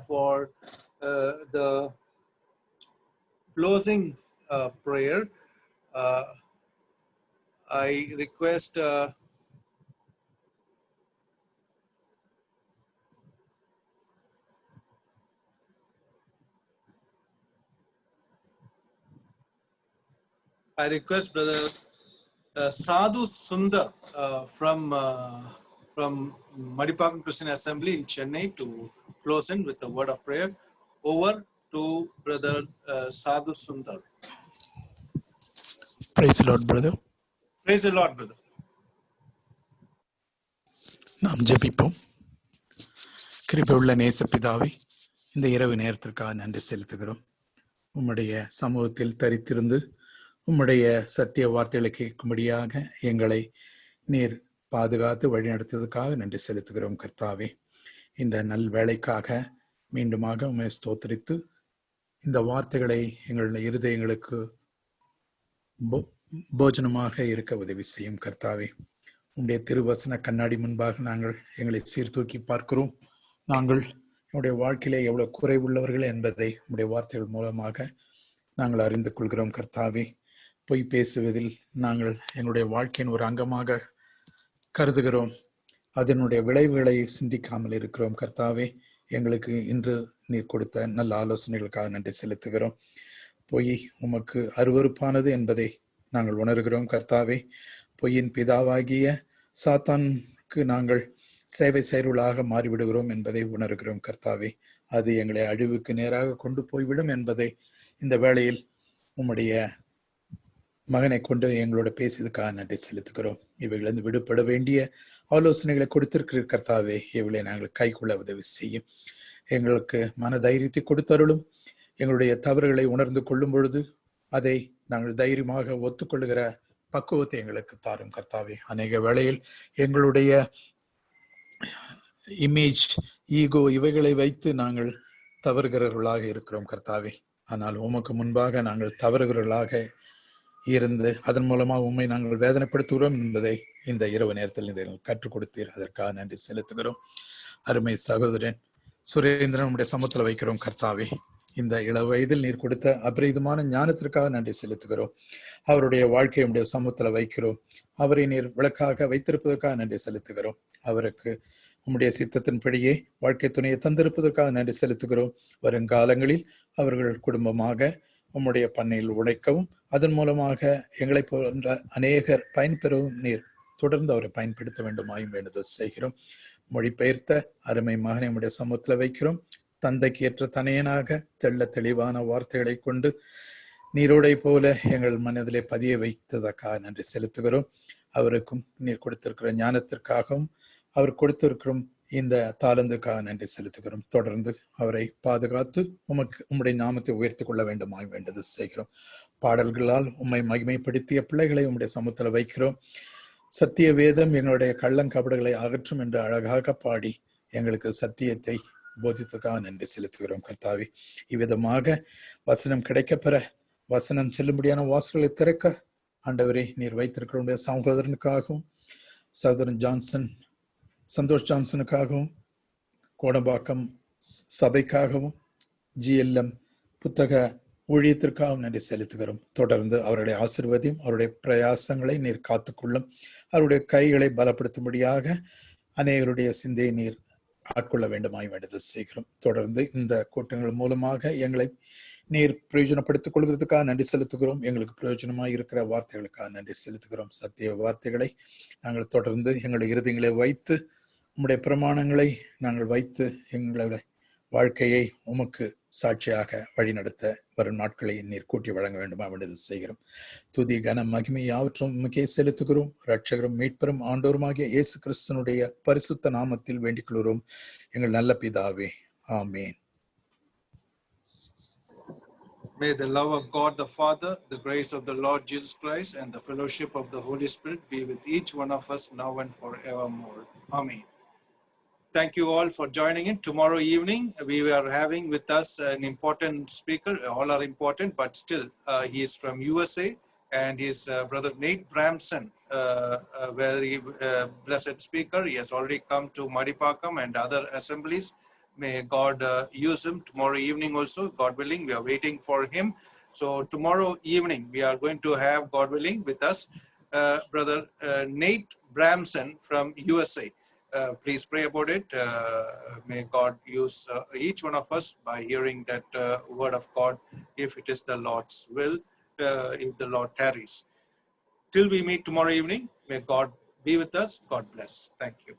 For the closing prayer, I request Brother Sadhu Sundar from Madipakam Christian Assembly in Chennai to close in with a word of prayer. Over to Brother Sadhu Sundar. Praise the Lord, brother. Praise the Lord, brother. நாம் ஜெபிப்போம். கிருபையுள்ள நேச பிதாவே, இந்த இரவு நேரத்திற்காக நன்றி செலுத்துகிறோம். உம்முடைய சமூகத்தில் தரித்திருந்து உம்முடைய சத்திய வார்த்தைகளை கேட்கும்படியாக எங்களை நீர் பாதுகாத்து வழிநடத்துவதற்காக நன்றி செலுத்துகிறோம். கர்த்தாவே, இந்த நல் வேளைக்காக மீண்டுமாக உம்மை ஸ்தோத்திரித்து இந்த வார்த்தைகளை எங்களுடைய இருதயங்களுக்கு போஜனமாக இருக்க உதவி செய்யும். கர்த்தாவே, உம்முடைய திருவசன கண்ணாடி முன்பாக நாங்கள் எங்களை சீர்தூக்கி பார்க்கிறோம். நாங்கள் என்னுடைய வாழ்க்கையிலே எவ்வளவு குறைவுள்ளவர்கள் என்பதை உம்முடைய வார்த்தைகள் மூலமாக நாங்கள் அறிந்து கொள்கிறோம் கர்த்தாவே. பொய் பேசுவதில் நாங்கள் எங்களுடைய வாழ்க்கையின் ஒரு அங்கமாக கருதுகிறோம். அதனுடைய விளைவுகளை சிந்திக்காமல் இருக்கிறோம் கர்த்தாவே. எங்களுக்கு இன்று நீர் கொடுத்த நல்ல ஆலோசனைகளுக்காக நன்றி செலுத்துகிறோம். பொய் உமக்கு அருவருப்பானது என்பதை நாங்கள் உணர்கிறோம் கர்த்தாவே. பொய்யின் பிதாவாகிய சாத்தானுக்கு நாங்கள் சேவை செயல்களாக மாறிவிடுகிறோம் என்பதை உணர்கிறோம் கர்த்தாவே. அது எங்களை அழிவுக்கு நேராக கொண்டு போய்விடும் என்பதை இந்த வேளையில் உம்முடைய மகனை கொண்டு எங்களோட பேசியதுக்காக நன்றி செலுத்துகிறோம். இவைகளிலிருந்து விடுபட வேண்டிய ஆலோசனைகளை கொடுத்திருக்கிற கர்த்தாவே, இவளை நாங்கள் கைக்கொள்ள உதவி செய்யும். எங்களுக்கு மன தைரியத்தை கொடுத்தருளும். எங்களுடைய தவறுகளை உணர்ந்து கொள்ளும் பொழுது அதை நாங்கள் தைரியமாக ஒத்துக்கொள்ளுகிற பக்குவத்தை எங்களுக்கு தாரும் கர்த்தாவே. அநேக வேளையில் எங்களுடைய இமேஜ், ஈகோ இவைகளை வைத்து நாங்கள் தவறுகிறவர்களாக இருக்கிறோம் கர்த்தாவே. ஆனால் உமக்கு முன்பாக நாங்கள் தவறுகிறவர்களாக இருந்து அதன் மூலமாக உண்மை நாங்கள் வேதனைப்படுத்துகிறோம் என்பதை இந்த இரவு நேரத்தில் கற்றுக் கொடுத்தீர். அதற்காக நன்றி செலுத்துகிறோம். அருமை சகோதரன் சுரேந்திரன் உடைய சமூகத்தில் வைக்கிறோம் கர்த்தாவே. இந்த இள வயதில் நீர் கொடுத்த அபரிதமான ஞானத்திற்காக நன்றி செலுத்துகிறோம். அவருடைய வாழ்க்கையை உடைய சமூகத்தில் வைக்கிறோம். அவரை நீர் விளக்காக வைத்திருப்பதற்காக நன்றி செலுத்துகிறோம். அவருக்கு உம்முடைய சித்தத்தின்படியே வாழ்க்கை துணையை தந்திருப்பதற்காக நன்றி செலுத்துகிறோம். வருங்காலங்களில் அவர்கள் குடும்பமாக உம்முடைய பண்ணையில் உழைக்கவும் அதன் மூலமாக எங்களை போன்ற அநேகர் பயன்பெறவும் நீர் தொடர்ந்து அவரை பயன்படுத்த வேண்டுமாயும் வேண்டுதல் செய்கிறோம். மொழிபெயர்த்த அருமை மகனை உம்முடைய சமூகத்தில் வைக்கிறோம். தந்தைக்கு ஏற்ற தனையனாக தெள்ள தெளிவான வார்த்தைகளை கொண்டு நீரோடை போல எங்கள் மனதிலே பதிய வைத்ததற்காக நன்றி செலுத்துகிறோம். அவருக்கும் நீர் கொடுத்திருக்கிற ஞானத்திற்காகவும் அவர் கொடுத்திருக்கிற இந்த தாளந்துக்காக நன்றி செலுத்துகிறோம். தொடர்ந்து அவரை பாதுகாத்து உம்முடைய நாமத்தை உயர்த்தி கொள்ள வேண்டுமாய் வேண்டுதல் செய்கிறோம். பாடல்களால் உம்மை மகிமைப்படுத்திய பிள்ளைகளை உம்முடைய சமூகத்தில் வைக்கிறோம். சத்திய வேதம் எங்களுடைய கள்ளங்கபடுகளை அகற்றும் என்று அழகாக பாடி எங்களுக்கு சத்தியத்தை போதித்ததுக்காக நன்றி செலுத்துகிறோம் கர்த்தாவே. இவ்விதமாக வசனம் கிடைக்கப்பெற வசனம் செல்லும்படியான வாசல்களை திறக்க ஆண்டவரே நீர் வைத்திருக்கிற சகோதரனுக்காகவும் சகோதரன் சந்தோஷ் ஜான்சனுக்காகவும் கோடம்பாக்கம் சபைக்காகவும் GLM புத்தக ஊழியத்திற்காகவும் நன்றி செலுத்துகிறோம். தொடர்ந்து அவருடைய ஆசீர்வாதம் அவருடைய பிரயாசங்களை நீர் காத்துக்கொள்ளும். அவருடைய கைகளை பலப்படுத்தும்படியாக அநேகருடைய சிந்தையை நீர் ஆட்கொள்ள வேண்டுமாய் வேண்டுதல் செய்கிறோம். தொடர்ந்து இந்த கூட்டங்கள் மூலமாக எங்களை நீர் பிரயோஜனப்படுத்திக் கொள்கிறதுக்காக நன்றி செலுத்துகிறோம். எங்களுக்கு பிரயோஜனமாய் இருக்கிற வார்த்தைகளுக்காக நன்றி செலுத்துகிறோம். சத்திய வார்த்தைகளை நாங்கள் தொடர்ந்து எங்களுடைய இருதயங்களை வைத்து உம்முடைய பிரமாணங்களை நாங்கள் வைத்து எங்களுடைய வாழ்க்கையை உமக்கு சாட்சியாக வழிநடத்த வரும் நாட்களை நீர் கூட்டி வழங்க வேண்டுமா வேண்டுதல் செய்கிறோம். துதி கன மகிமை யாவற்றும் உமக்கே செலுத்துகிறோம். இரட்சகரும் மீட்பரும் ஆண்டோருமாகிய இயேசு கிறிஸ்துனுடைய பரிசுத்த நாமத்தில் வேண்டிக் கொள்கிறோம் எங்கள் நல்ல பிதாவே. ஆமேன். May the love of God the Father, the grace of the Lord Jesus Christ, and the fellowship of the Holy Spirit be with each one of us now and forevermore. Amen. Thank you all for joining in. Tomorrow evening, we are having with us an important speaker. All are important, but still, he is from USA, and he is Brother Nate Bramson, very blessed speaker. He has already come to Madipakam and other assemblies. May God use him tomorrow evening also, God willing. We are waiting for him. So tomorrow evening, we are going to have, God willing, with us, Brother Nate Bramson from USA. Please pray about it. May God use each one of us by hearing that word of God, if it is the Lord's will, if the Lord tarries. Till we meet tomorrow evening, may God be with us. God bless. Thank you.